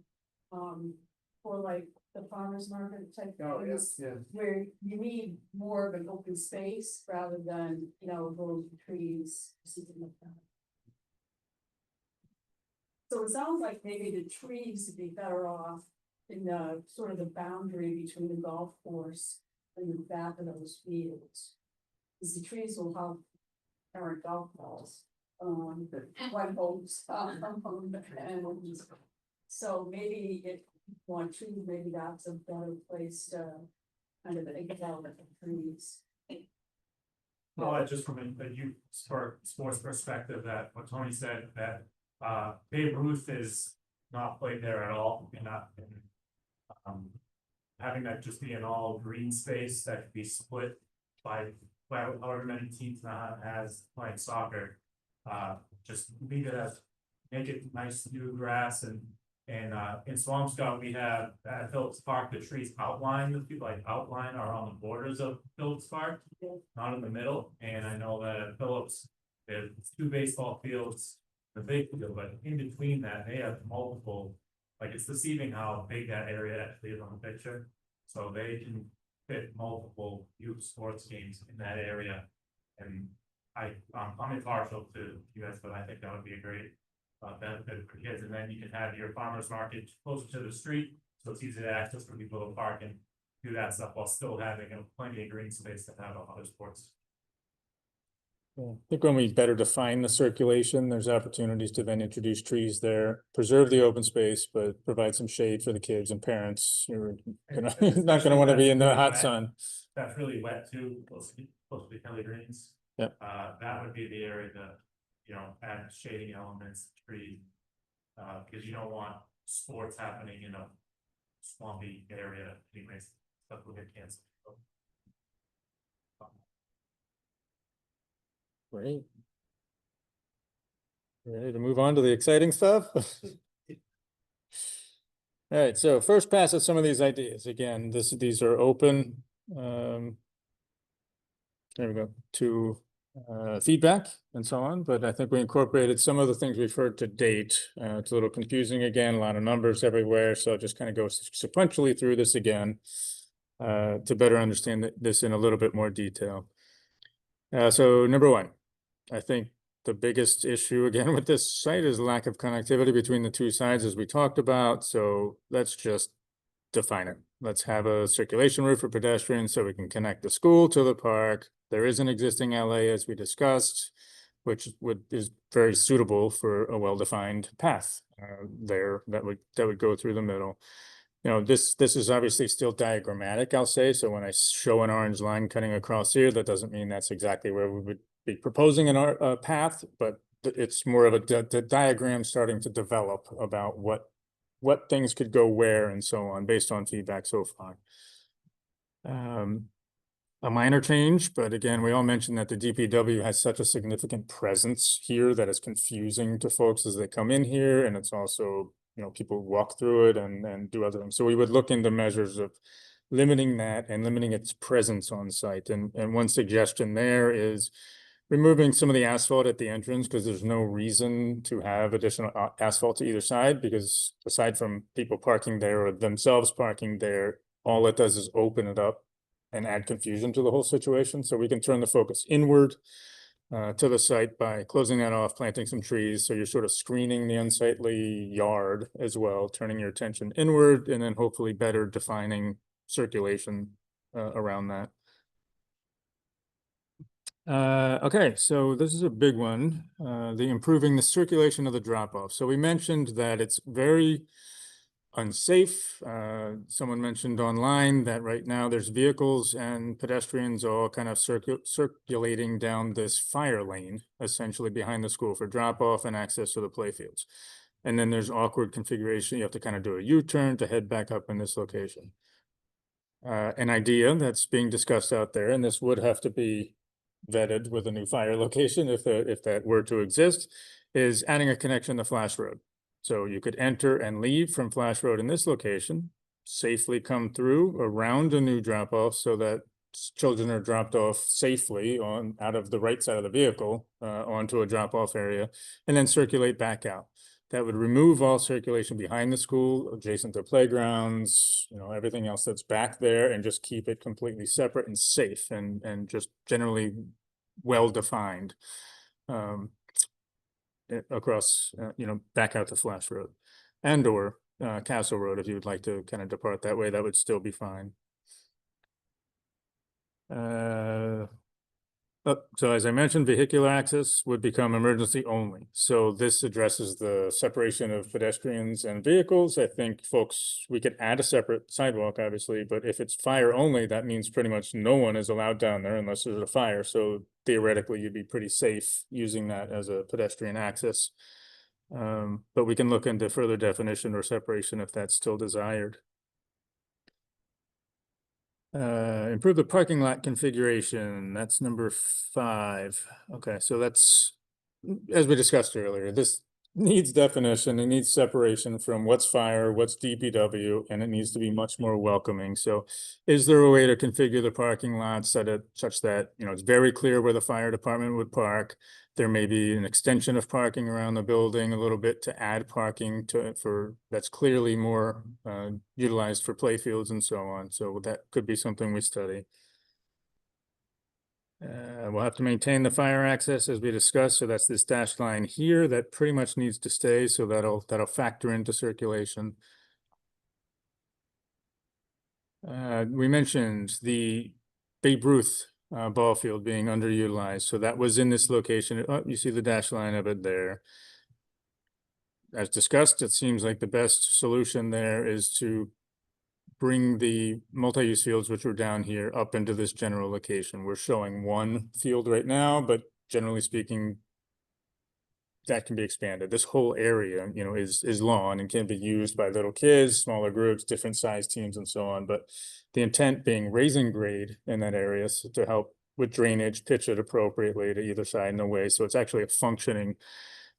for like the farmer's market type things. Yeah. Where you need more of an open space rather than, those trees. something like that. So it sounds like maybe the trees would be better off in the sort of the boundary between the golf course and the back of those fields. Because the trees will help current golf balls, white holes, and so maybe if you want trees, maybe that's a better place to kind of excel at the trees. Just from a youth sports perspective, that what Tony said, that Babe Ruth is not played there at all, and not. Having that just be an all green space that could be split by however many teams now has playing soccer. Just leave it as, make it nice new grass and in Swampscott, we have at Phillips Park, the trees outline are on the borders of Phillips Park, not in the middle. And I know that at Phillips, there's 2 baseball fields, the big field, but in between that, they have multiple, like it's deceiving how big that area actually is on the picture. So they can fit multiple youth sports games in that area. And I'm impartial to you guys, but I think that would be a great benefit for kids. And then you can have your farmer's market closer to the street, so it's easy to access for people to park and do that stuff while still having plenty of green space to have other sports. Yeah, I think when we better define the circulation, there's opportunities to then introduce trees there, preserve the open space, but provide some shade for the kids and parents. You're not gonna want to be in the hot sun. That's really wet too, supposed to be Kelly Greens. Yep. That would be the area that, add shading elements, tree. Because you don't want sports happening in a swampy area, anyways, stuff will get canceled. Great. Ready to move on to the exciting stuff? All right, so first pass at some of these ideas. Again, these are open. There we go, to feedback and so on, but I think we incorporated some of the things we've heard to date. It's a little confusing again, a lot of numbers everywhere, so I'll just kind of go sequentially through this again to better understand this in a little bit more detail. So number 1, I think the biggest issue again with this site is lack of connectivity between the two sides, as we talked about. So let's just define it. Let's have a circulation route for pedestrians so we can connect the school to the park. There is an existing LA, as we discussed, which is very suitable for a well-defined path there that would go through the middle. You know, this is obviously still diagrammatic, I'll say. So when I show an orange line cutting across here, that doesn't mean that's exactly where we would be proposing a path, but it's more of a diagram starting to develop about what things could go where and so on based on feedback so far. A minor change, but again, we all mentioned that the DPW has such a significant presence here that it's confusing to folks as they come in here, and it's also, you know, people walk through it and do other things. So we would look into measures of limiting that and limiting its presence on site. And one suggestion there is removing some of the asphalt at the entrance, because there's no reason to have additional asphalt to either side, because aside from people parking there or themselves parking there, all it does is open it up and add confusion to the whole situation. So we can turn the focus inward to the site by closing that off, planting some trees. So you're sort of screening the unsightly yard as well, turning your attention inward, and then hopefully better defining circulation around that. Okay, so this is a big one, the improving the circulation of the drop-off. So we mentioned that it's very unsafe. Someone mentioned online that right now there's vehicles and pedestrians all kind of circulating down this fire lane, essentially behind the school for drop-off and access to the playfields. And then there's awkward configuration. You have to kind of do a U-turn to head back up in this location. An idea that's being discussed out there, and this would have to be vetted with a new fire location if that were to exist, is adding a connection to Flash Road. So you could enter and leave from Flash Road in this location, safely come through around a new drop off so that children are dropped off safely out of the right side of the vehicle onto a drop off area, and then circulate back out. That would remove all circulation behind the school, adjacent to playgrounds, you know, everything else that's back there, and just keep it completely separate and safe and just generally well-defined across, you know, back out to Flash Road and or Castle Road. If you would like to kind of depart that way, that would still be fine. So as I mentioned, vehicular access would become emergency only. So this addresses the separation of pedestrians and vehicles. I think folks, we could add a separate sidewalk, obviously, but if it's fire only, that means pretty much no one is allowed down there unless there's a fire. So theoretically, you'd be pretty safe using that as a pedestrian access. But we can look into further definition or separation if that's still desired. Improve the parking lot configuration. That's number 5. Okay, so that's, as we discussed earlier, this needs definition. It needs separation from what's fire, what's DPW, and it needs to be much more welcoming. So is there a way to configure the parking lot such that, you know, it's very clear where the fire department would park? There may be an extension of parking around the building a little bit to add parking that's clearly more utilized for playfields and so on. So that could be something we study. We'll have to maintain the fire access as we discussed. So that's this dashed line here that pretty much needs to stay. So that'll factor into circulation. We mentioned the Babe Ruth ball field being underutilized. So that was in this location. Oh, you see the dash line of it there. As discussed, it seems like the best solution there is to bring the multi-use fields, which were down here, up into this general location. We're showing one field right now, but generally speaking, that can be expanded. This whole area, you know, is lawn and can be used by little kids, smaller groups, different size teams and so on. But the intent being raising grade in that area to help with drainage, pitch it appropriately to either side in a way. So it's actually a functioning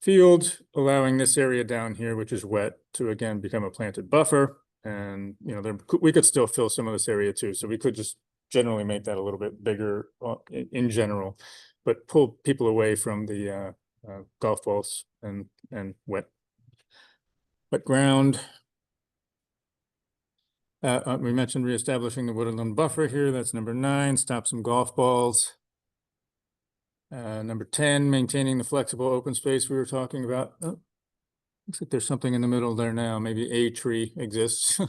field, allowing this area down here, which is wet, to again become a planted buffer. And, you know, we could still fill some of this area too. So we could just generally make that a little bit bigger in general, but pull people away from the golf balls and wet ground. We mentioned reestablishing the woodland buffer here. That's number 9. Stop some golf balls. Number 10, maintaining the flexible open space we were talking about. Oh, looks like there's something in the middle there now. Maybe a tree exists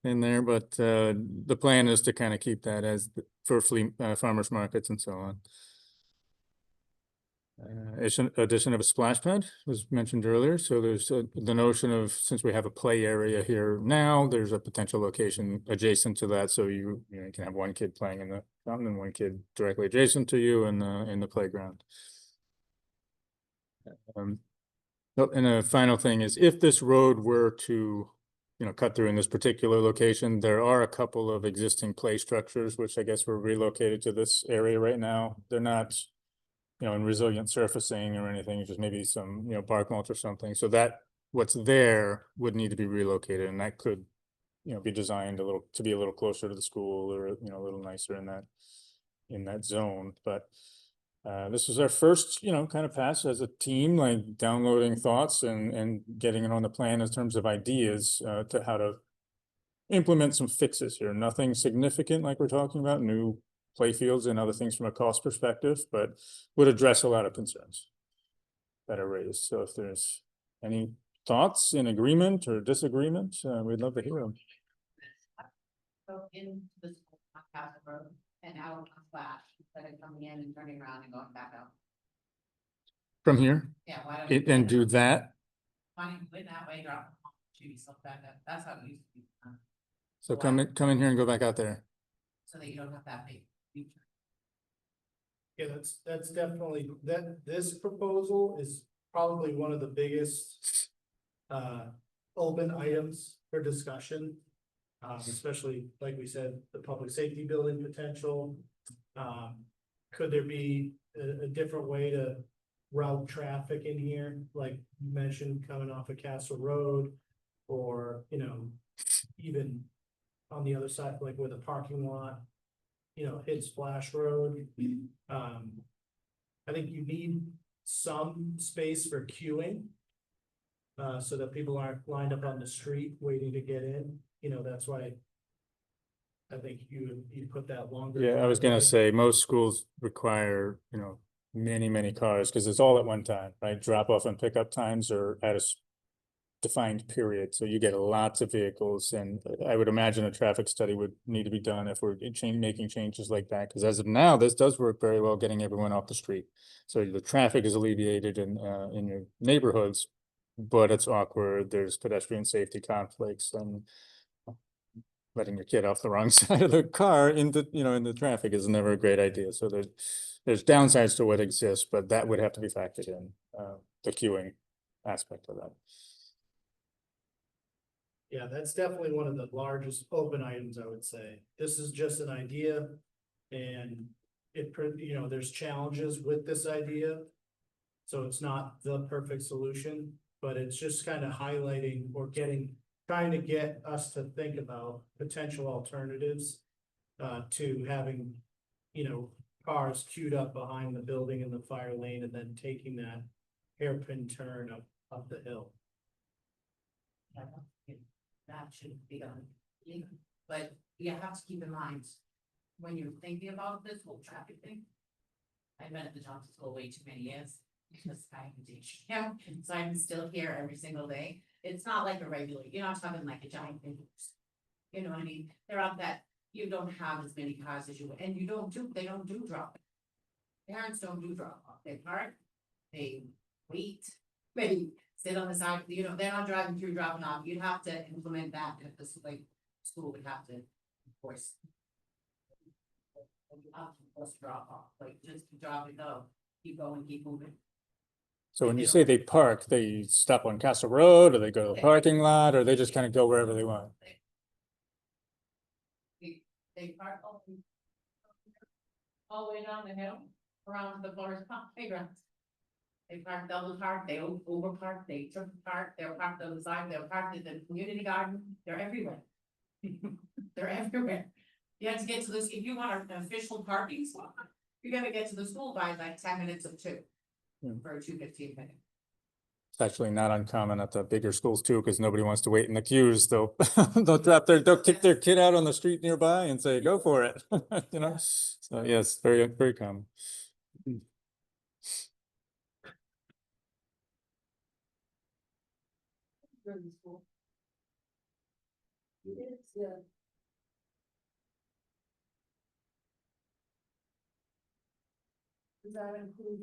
in there, but the plan is to kind of keep that as for farmers markets and so on. Addition of a splash pad was mentioned earlier. So there's the notion of, since we have a play area here now, there's a potential location adjacent to that. So you can have one kid playing in the fountain and one kid directly adjacent to you in the playground. And the final thing is, if this road were to, cut through in this particular location, there are a couple of existing play structures, which I guess were relocated to this area right now. They're not, in resilient surfacing or anything, just maybe some, bark mulch or something. So that what's there would need to be relocated, and that could, be designed to be a little closer to the school, or, a little nicer in that zone. But this was our first, kind of pass as a team, like downloading thoughts and getting it on the plan in terms of ideas to how to implement some fixes here. Nothing significant like we're talking about, new play fields and other things from a cost perspective, but would address a lot of concerns that are raised. So if there's any thoughts in agreement or disagreement, we'd love to hear them. So into the school on Castle Road and out on Flash, instead of coming in and turning around and going back out. From here? Yeah, why don't you? And do that? Why don't you go in that way, drop them off, shoot yourself back up? That's how it used to be. So come in here and go back out there. So that you don't have that big future. Yeah, that's definitely, this proposal is probably one of the biggest open items for discussion. Especially, like we said, the public safety building potential. Could there be a different way to route traffic in here, like you mentioned, coming off of Castle Road? Or, even on the other side, like where the parking lot, hits Splash Road. I think you need some space for queuing. So that people aren't lined up on the street waiting to get in, that's why. I think you put that longer. Yeah, I was gonna say, most schools require, many cars, because it's all at one time, right? Drop off and pickup times are at a defined period, so you get lots of vehicles, and I would imagine a traffic study would need to be done if we're making changes like that, because as of now, this does work very well getting everyone off the street. So the traffic is alleviated in your neighborhoods, but it's awkward. There's pedestrian safety conflicts, and letting your kid off the wrong side of the car into, in the traffic is never a great idea. So there's downsides to what exists, but that would have to be factored in, the queuing aspect of that. Yeah, that's definitely one of the largest open items, I would say. This is just an idea. And there's challenges with this idea. So it's not the perfect solution, but it's just kind of highlighting or trying to get us to think about potential alternatives to having, cars queued up behind the building in the fire lane and then taking that hairpin turn up the hill. That shouldn't be done legally, but you have to keep in mind, when you're thinking about this whole traffic thing. I've been at the Johnson School way too many years, because I'm a teacher, so I'm still here every single day. It's not like a regular, you're not talking like a giant thing. You know what I mean? They're up that, you don't have as many cars as you, and they don't do drop. Parents don't do drop off, they park, they wait, they sit on the side, they're not driving through dropping off. You'd have to implement that if this, like, school would have to, of course. You have to just drop off, like, just drop it, go, keep going, keep moving. So when you say they park, they stop on Castle Road, or they go to the parking lot, or they just kind of go wherever they want? They park all the way down the hill, around the Forest Park playgrounds. They park double park, they over park, they triple park, they're parked on the side, they're parked in the community garden, they're everywhere. They're everywhere. You have to get to this, if you want an official parking spot, you gotta get to the school by like 10 minutes of 2. For a 2:15 minute. It's actually not uncommon at the bigger schools too, because nobody wants to wait in the queues. They'll kick their kid out on the street nearby and say, go for it. So yes, very, very common. during the school. It is, yeah. Does that include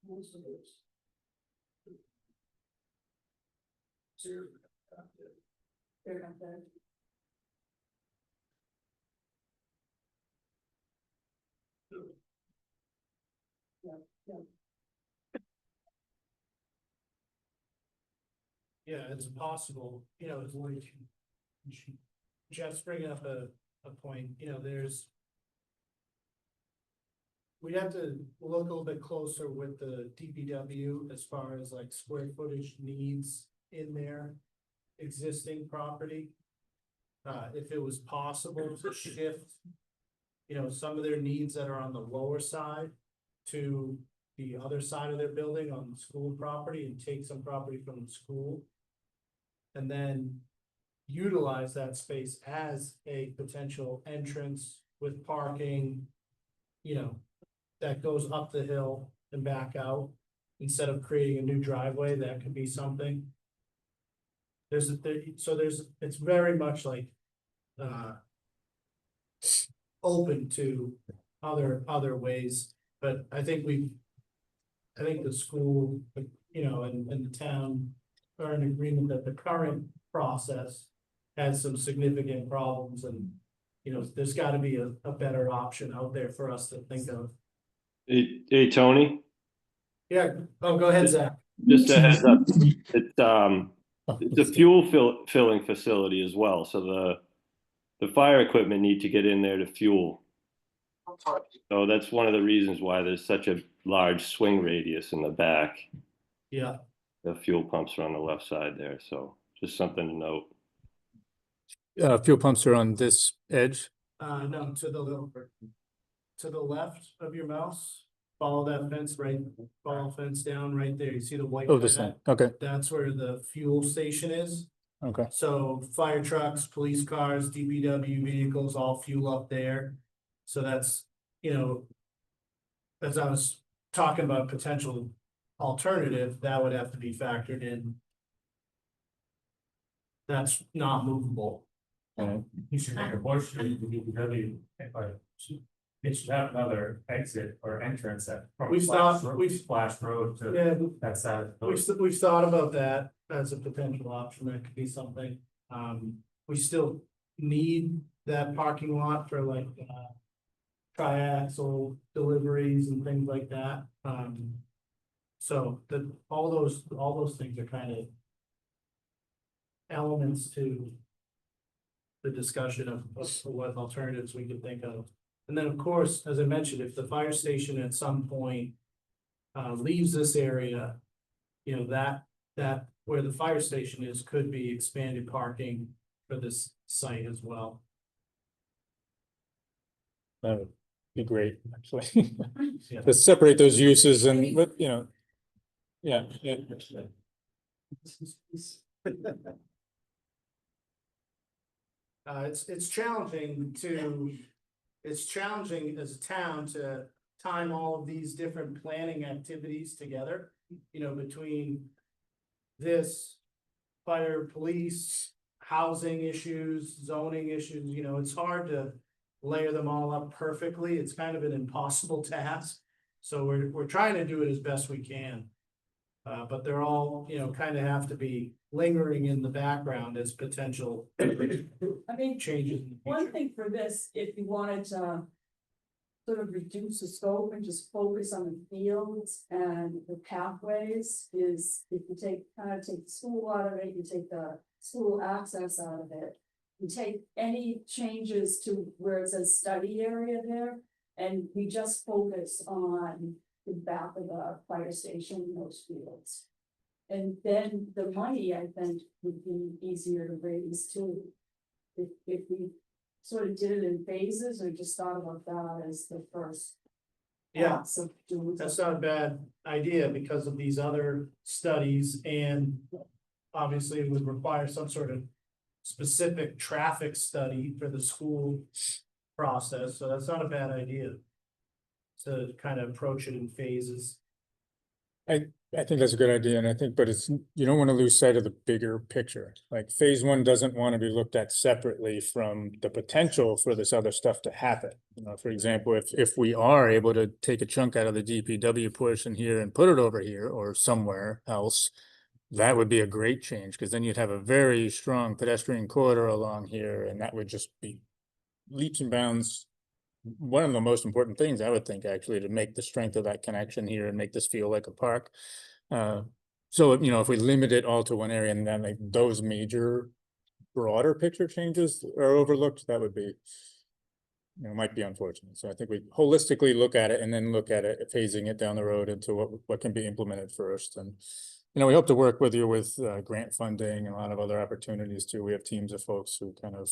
most of it? They're not there. Yeah, yeah. Yeah, it's possible, it's like. Jeff's bringing up a point, there's. We'd have to look a little bit closer with the DPW as far as like square footage needs in their existing property. If it was possible to shift, some of their needs that are on the lower side to the other side of their building on the school property and take some property from the school. And then utilize that space as a potential entrance with parking, that goes up the hill and back out. Instead of creating a new driveway, that could be something. It's very much like, open to other ways, but I think the school, and the town are in agreement that the current process has some significant problems and, there's gotta be a better option out there for us to think of. Hey, Tony, Yeah, oh, go ahead, Zach. just a heads up. It's a fuel filling facility as well, so the fire equipment need to get in there to fuel. So that's one of the reasons why there's such a large swing radius in the back. Yeah, The fuel pumps are on the left side there, so just something to note. Fuel pumps are on this edge. no, to the left of your mouse, follow that fence, follow fence down right there, you see the white. Oh, this thing, okay, That's where the fuel station is. okay. So fire trucks, police cars, DPW vehicles all fuel up there. So that's, as I was talking about potential alternative, that would have to be factored in. That's not movable. You should make a motion to be really, it should have another exit or entrance at. We've Splash Road to Yeah, that side. we've thought about that as a potential option. That could be something. We still need that parking lot for like, triaxle deliveries and things like that. So all those things are kind of elements to the discussion of what alternatives we could think of. And then, of course, as I mentioned, if the fire station at some point leaves this area, that where the fire station is could be expanded parking for this site as well. That would be great, actually. To separate those uses and, but, yeah. It's challenging as a town to time all of these different planning activities together, between this, fire, police, housing issues, zoning issues, it's hard to layer them all up perfectly. It's kind of an impossible task. So we're trying to do it as best we can. But they're all, kind of have to be lingering in the background as potential I mean, changes. In the one future. thing for this, if you wanted to sort of reduce the scope and just focus on the fields and the pathways, is if you take the school out of it, you take the school access out of it. You take any changes to where it says study area there, and we just focus on the back of the fire station in those fields. And then the money, I think, would be easier to raise too. If we sort of did it in phases or just thought about that as the first. Yeah, pass of doing that's something. not a bad idea because of these other studies, and obviously it would require some sort of specific traffic study for the school process, so that's not a bad idea. To kind of approach it in phases. I think that's a good idea, and I think, but it's, you don't want to lose sight of the bigger picture. Like phase one doesn't want to be looked at separately from the potential for this other stuff to happen. You know, for example, if we are able to take a chunk out of the DPW portion here and put it over here or somewhere else, that would be a great change, because then you'd have a very strong pedestrian corridor along here, and that would just be leaps and bounds. One of the most important things, I would think, actually, to make the strength of that connection here and make this feel like a park. So, you know, if we limit it all to one area and then like those major broader picture changes are overlooked, that would be, you know, might be unfortunate. So I think we holistically look at it and then look at it, phasing it down the road into what can be implemented first. And, you know, we hope to work with you with grant funding and a lot of other opportunities too. We have teams of folks who kind of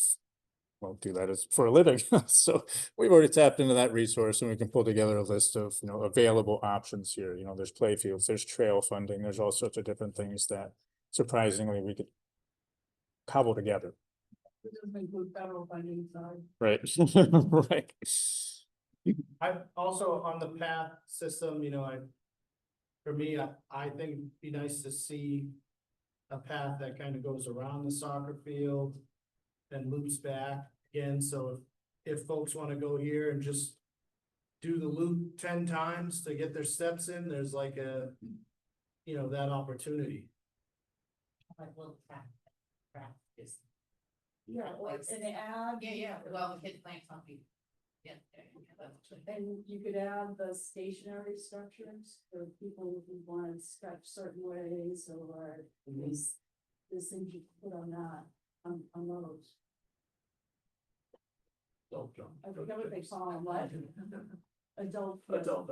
won't do that as for a living. So we've already tapped into that resource, and we can pull together a list of, you know, available options here. You know, there's play fields, there's trail funding, there's all sorts of different things that surprisingly we could cobble together. It doesn't include federal funding, sorry. Right. Right. I also on the path system, you know, for me, I think it'd be nice to see a path that kind of goes around the soccer field and loops back again. So if folks want to go here and just do the loop 10 times to get their steps in, there's like a, you know, that opportunity. Like little practice. Yeah, like an ad. Yeah, well, the kid plants on people. Yeah. And you could add the stationary structures for people who want to stretch certain ways, or these things you put on that, on those. I forget what they call them, what? Adult.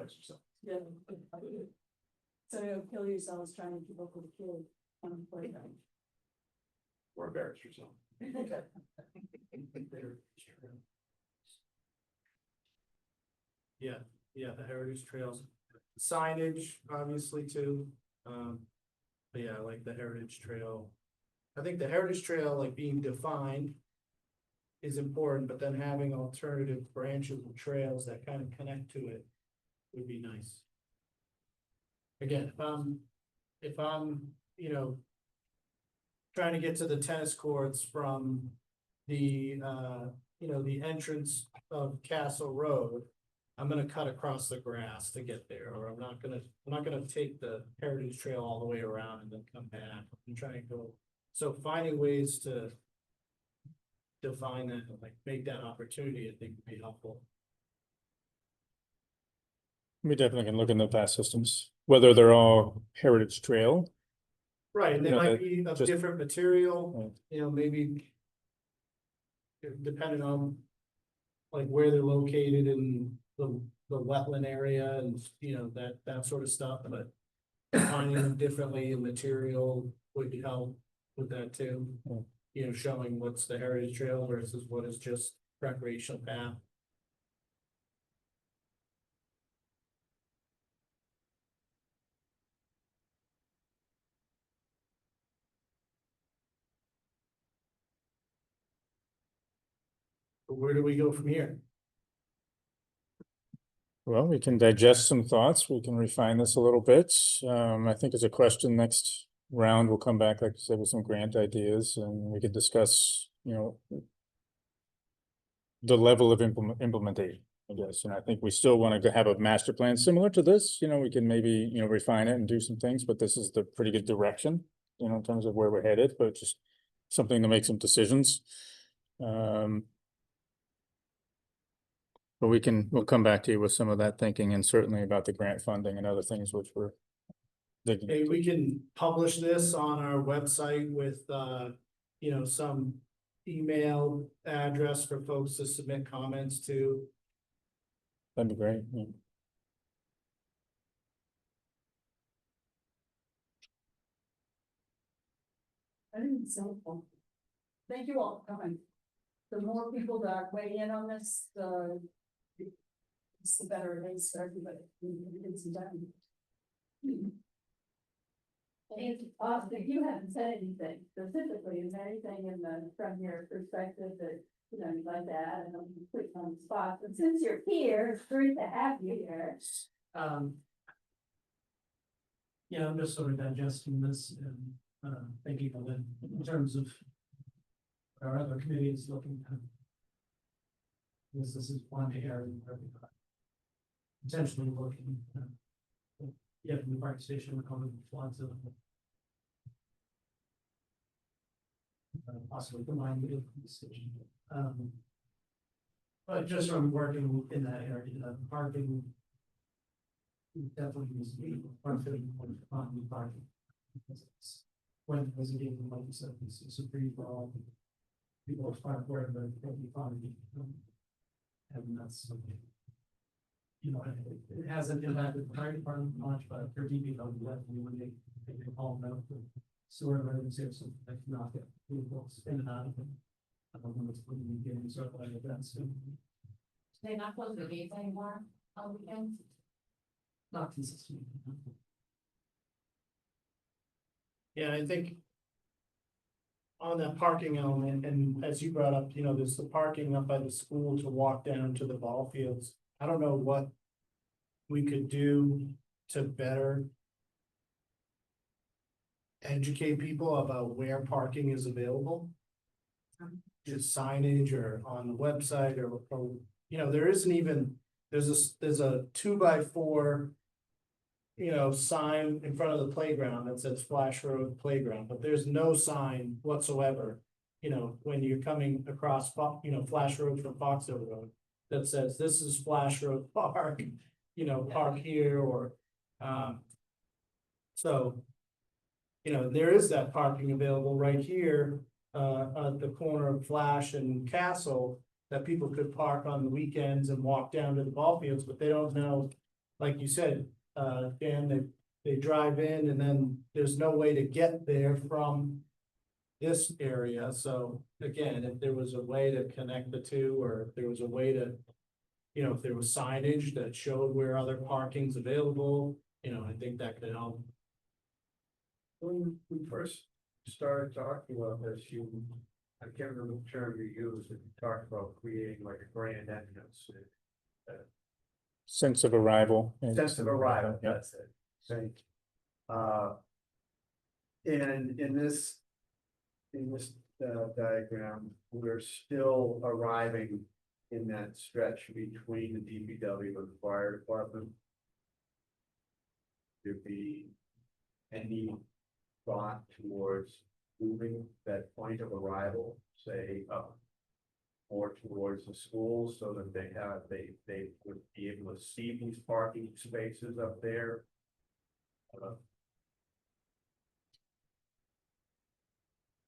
exercise. Yeah. So you'll kill yourselves trying to keep up with the kid on the playground. Or embarrass yourself. Yeah, the heritage trails, signage, obviously too. But yeah, I like the heritage trail. I think the heritage trail, like being defined, is important, but then having alternative branches and trails that kind of connect to it would be nice. Again, if I'm, you know, trying to get to the tennis courts from the, you know, the entrance of Castle Road, I'm gonna cut across the grass to get there, or I'm not gonna take the heritage trail all the way around and then come back. I'm trying to go, so finding ways to define that, and like make that opportunity, I think would be helpful. We definitely can look into past systems, whether they're all heritage trail. Right, and they You know, might that be of just- different material, Right. you know, maybe. Depending on. Like where they're located in the wetland area and, you know, that sort of stuff, but. Defining them differently in material would help with that too. Yeah. You know, showing what's the heritage trail versus what is just recreational path. But where do we go from here? Well, we can digest some thoughts. We can refine this a little bit. I think it's a question next round. We'll come back, like I said, with some grant ideas, and we could discuss, you know, the level of implementation, I guess. And I think we still want to have a master plan similar to this. You know, we can maybe, you know, refine it and do some things, but this is the pretty good direction, you know, in terms of where we're headed, but just something to make some decisions. But we'll come back to you with some of that thinking, and certainly about the grant funding and other things which we're digging Hey, into. we can publish this on our website with, you know, some email address for folks to submit comments to. That'd be great. Yeah. I think it's helpful. Thank you all for coming. The more people that weigh in on this, it's the better it is for everybody. It's done. And if you haven't said anything specifically, is there anything in the, from your perspective that, you know, you'd like to add, and I'm putting on the spot, but since you're here, it's great to have you here. Yeah, I'm just sort of digesting this and, thinking of it in terms of our other committees looking at. This is one area where we are potentially looking, yeah, from the fire station, we're calling it floods of. Possibly combined with the station. But just from working in that area, parking. Definitely needs to be parking on the parking. Because it's- When it was again, like you said, it's a free for all. People park where they'll be fine. And that's something. You know, it hasn't impacted the fire department much, but for DPW, definitely when they call them out for sewer emergency or something, like not get people in and out of them. I don't know, it's when we get in sort of like events. They not close the gates anymore on weekends? Not consistent. Yeah, I think. On that parking element, and as you brought up, you know, there's the parking up by the school to walk down to the ball fields. I don't know what. We could do to better. Educate people about where parking is available. Just signage or on the website or, you know, there isn't even, there's a 2x4. You know, sign in front of the playground that says Flash Road Playground, but there's no sign whatsoever. You know, when you're coming across, Flash Road from Fox Hill Road, that says this is Flash Road Park, you know, park here or, so. You know, there is that parking available right here, at the corner of Flash and Castle. That people could park on the weekends and walk down to the ball fields, but they don't know, like you said, Dan, they drive in and then there's no way to get there from this area. So again, if there was a way to connect the two, or if there was a way to, you know, if there was signage that showed where other parking's available, you know, I think that could help. When we first started talking about this, I can't remember the term you used, but you talked about creating like a grand entrance. Sense of arrival. Sense of arrival, Yeah. that's it. Thank you. And in this diagram, we're still arriving in that stretch between the DPW and the fire department. There'd be any thought towards moving that point of arrival, say, up more towards the school so that they would be able to see these parking spaces up there.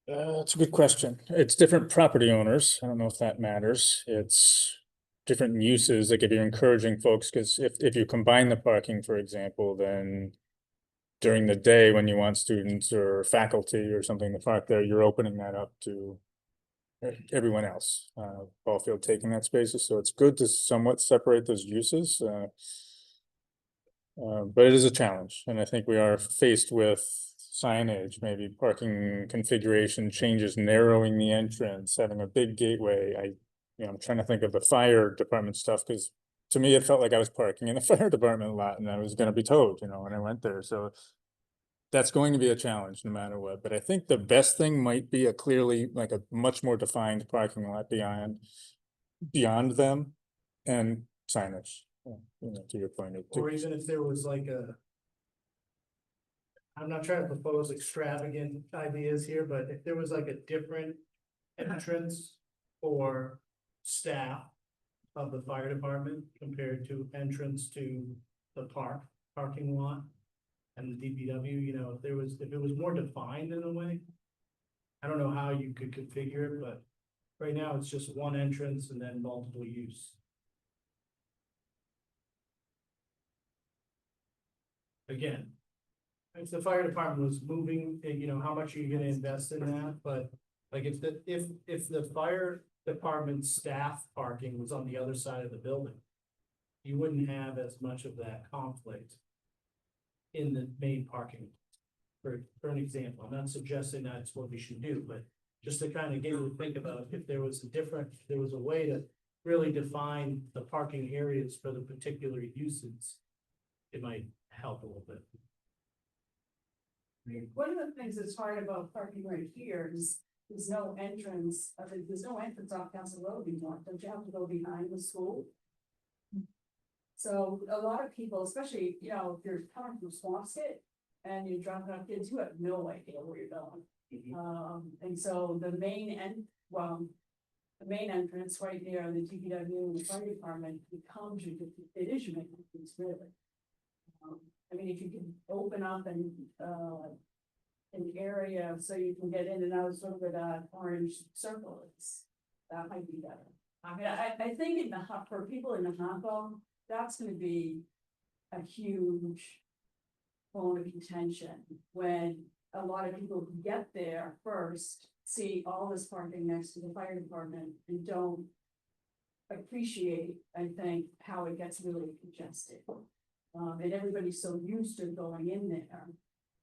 That's a good question. It's different property owners. I don't know if that matters. It's different uses, like if you're encouraging folks, because if you combine the parking, for example, then during the day when you want students or faculty or something to park there, you're opening that up to everyone else, ball field taking that spaces. So it's good to somewhat separate those uses. But it is a challenge, and I think we are faced with signage, maybe parking configuration changes, narrowing the entrance, having a big gateway. I'm trying to think of the fire department stuff, because to me, it felt like I was parking in the fire department lot and I was gonna be towed, when I went there, so. That's going to be a challenge no matter what, but I think the best thing might be like a much more defined parking lot beyond them and signage. To your point. Or even if there was like I'm not trying to propose extravagant ideas here, but if there was like a different entrance for staff of the fire department compared to entrance to the parking lot and the DPW, if it was more defined in a way. I don't know how you could configure it, but right now it's just one entrance and then multiple use. Again, if the fire department was moving, how much are you gonna invest in that? But like if the fire department staff parking was on the other side of the building, you wouldn't have as much of that conflict in the main parking. For an example, I'm not suggesting that's what we should do, but just to kind of get you to think about if there was a way to really define the parking areas for the particular uses, it might help a little bit. mean, one of the things that's hard about parking right here is there's no entrance, there's no entrance off Castle Road anymore, don't you have to go behind the school? So a lot of people, especially, you know, if you're coming from Swampscott and you're dropping off kids, you have no idea where you're going. And so the main the main entrance right near the DPW and the fire department becomes it is your main entrance, really. I mean, if you can open up an area so you can get in and out sort of where that orange circle is, that might be better. I mean, I think in the for people in the hot zone, that's gonna be a huge bone of contention when a lot of people who get there first see all this parking next to the fire department and don't appreciate, I think, how it gets really congested. And everybody's so used to going in there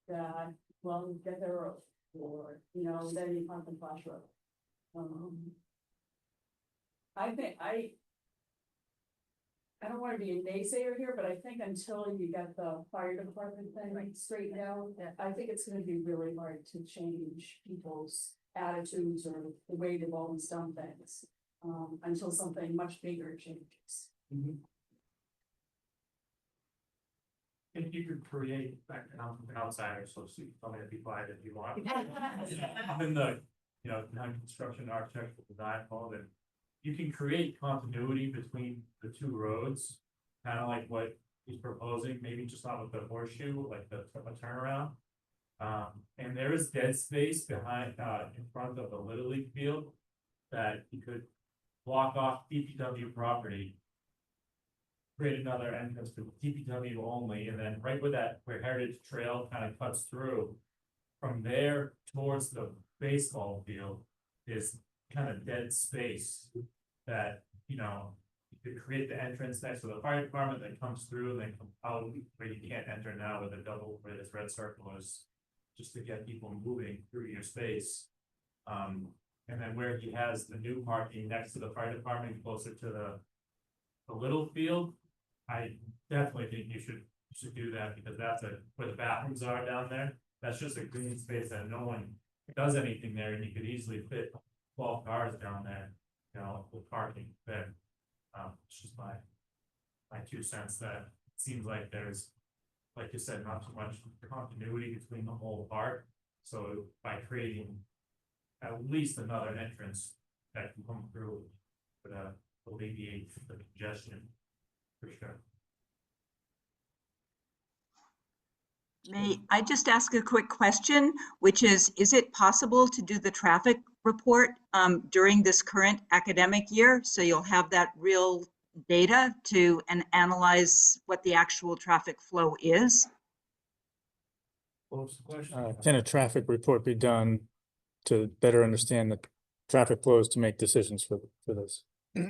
that, well, get there early, or, you know, then you park on Flash Road. I think I don't wanna be a naysayer here, but I think until you get the fire department thing straightened out, I think it's gonna be really hard to change people's attitudes or the way they've always done things. Until something much bigger changes. If you could create, like, an outsider, so you tell me to be quiet if you want. I'm in the, you know, non-construction architectural design mode, and you can create continuity between the two roads. Kind of like what he's proposing, maybe just not with the horseshoe, like a turnaround. And there is dead space behind, in front of the Little League field that you could block off DPW property. Create another entrance for DPW only, and then right where Heritage Trail kind of cuts through. From there towards the baseball field is kind of dead space that, you know, you could create the entrance next to the fire department that comes through and then come out where you can't enter now with a double, where this red circle is, just to get people moving through your space. And then where he has the new parking next to the fire department, closer to the little field, I definitely think you should do that, because that's where the bathrooms are down there. That's just a green space that no one does anything there, and you could easily fit 12 cars down there, you know, with parking there. It's just my 2 cents that it seems like there's, like you said, not too much continuity between the whole park. So by creating at least another entrance that can come through, would alleviate the congestion for sure. May I just ask a quick question, which is it possible to do the traffic report during this current academic year? So you'll have that real data to analyze what the actual traffic flow is? What's the question? Can a traffic report be done to better understand the traffic flows to make decisions for this?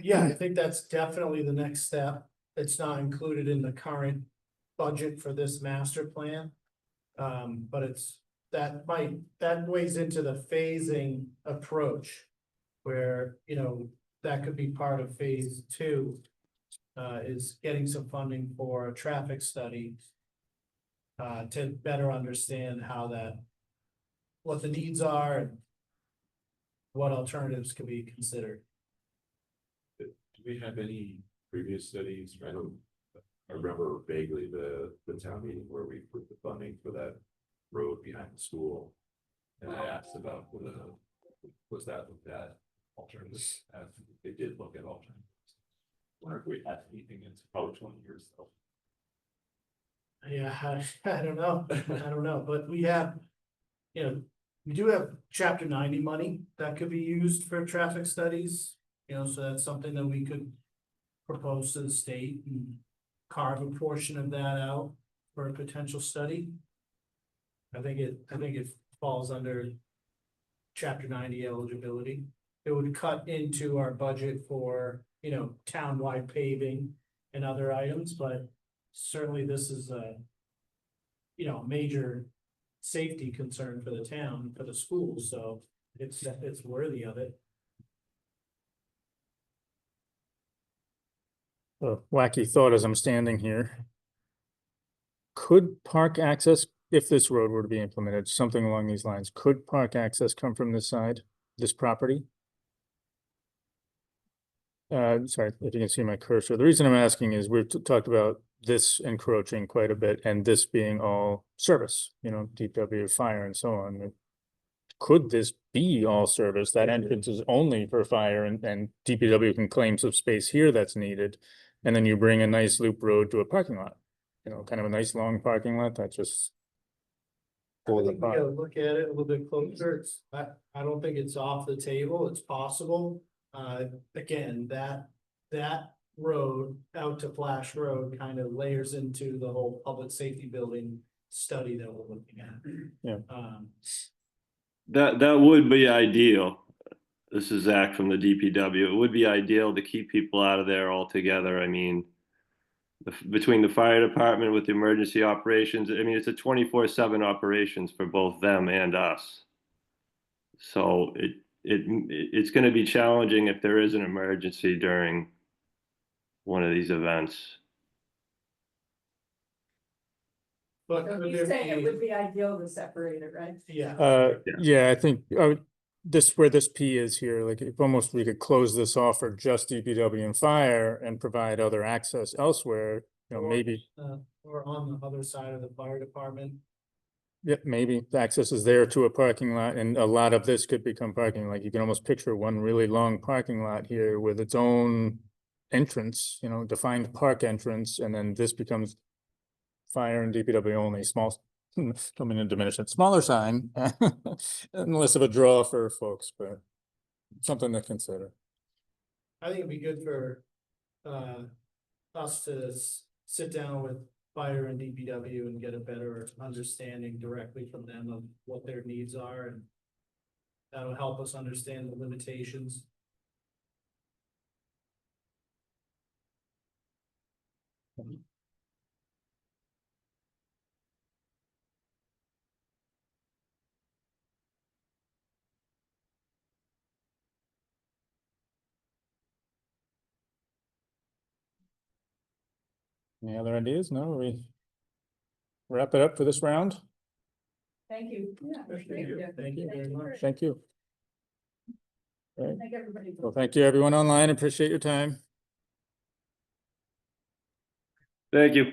Yeah, I think that's definitely the next step. It's not included in the current budget for this master plan. But that weighs into the phasing approach. Where, you know, that could be part of phase 2. Is getting some funding for a traffic study. To better understand what the needs are and what alternatives could be considered. Do we have any previous studies? I remember vaguely the town meeting where we put the funding for that road behind the school. And I asked about was that looked at alternatives, as they did look at alternatives. Wonder if we had anything, it's probably 20 years though. Yeah, I don't know, but we have, you know, we do have chapter 90 money that could be used for traffic studies. You know, so that's something that we could propose to the state and carve a portion of that out for a potential study. I think it falls under chapter 90 eligibility. It would cut into our budget for, you know, townwide paving and other items, but certainly this is a, you know, major safety concern for the town, for the schools, so it's worthy of it. A wacky thought as I'm standing here. Could park access if this road were to be implemented, something along these lines, could park access come from this side, this property? Sorry, if you can see my cursor. The reason I'm asking is we've talked about this encroaching quite a bit and this being all service, you know, DPW, fire and so on. Could this be all service? That entrance is only for fire and DPW can claim some space here that's needed. And then you bring a nice loop road to a parking lot, you know, kind of a nice long parking lot that just. I think we gotta look at it a little bit closer. I don't think it's off the table. It's possible. Again, that road out to Flash Road kind of layers into the whole public safety building study that we're looking at. Yeah. That would be ideal. This is Zach from the DPW. It would be ideal to keep people out of there altogether. I mean, between the fire department with the emergency operations, I mean, it's a 24/7 operations for both them and us. So it's going to be challenging if there is an emergency during one of these events. But So could he's there saying it be- would be ideal to separate it, right? Yeah. Yeah, I think, this, where this P is here, like if almost we could close this off for just DPW and fire and provide other access elsewhere, you know, maybe. Or on the other side of the fire department. Yep, maybe the access is there to a parking lot and a lot of this could become parking, like you can almost picture one really long parking lot here with its own entrance, you know, defined park entrance, and then this becomes fire and DPW only, small, don't mean to diminish it, smaller sign, and less of a draw for folks, but something to consider. I think it'd be good for us to sit down with fire and DPW and get a better understanding directly from them of what their needs are, and that'll help us understand the limitations. Any other ideas? No, we wrap it up for this round? Thank you. Yeah. Thank you. Thank you very much. Thank you. All right. Thank everybody. Well, thank you everyone online. Appreciate your time. Thank you.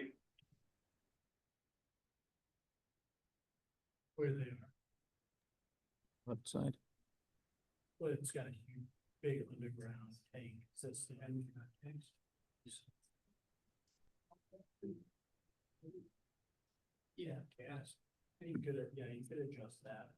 Where they are, Left side. but it's got a huge, big underground tank, sits the end of that tank. Yeah, gas. You could adjust that.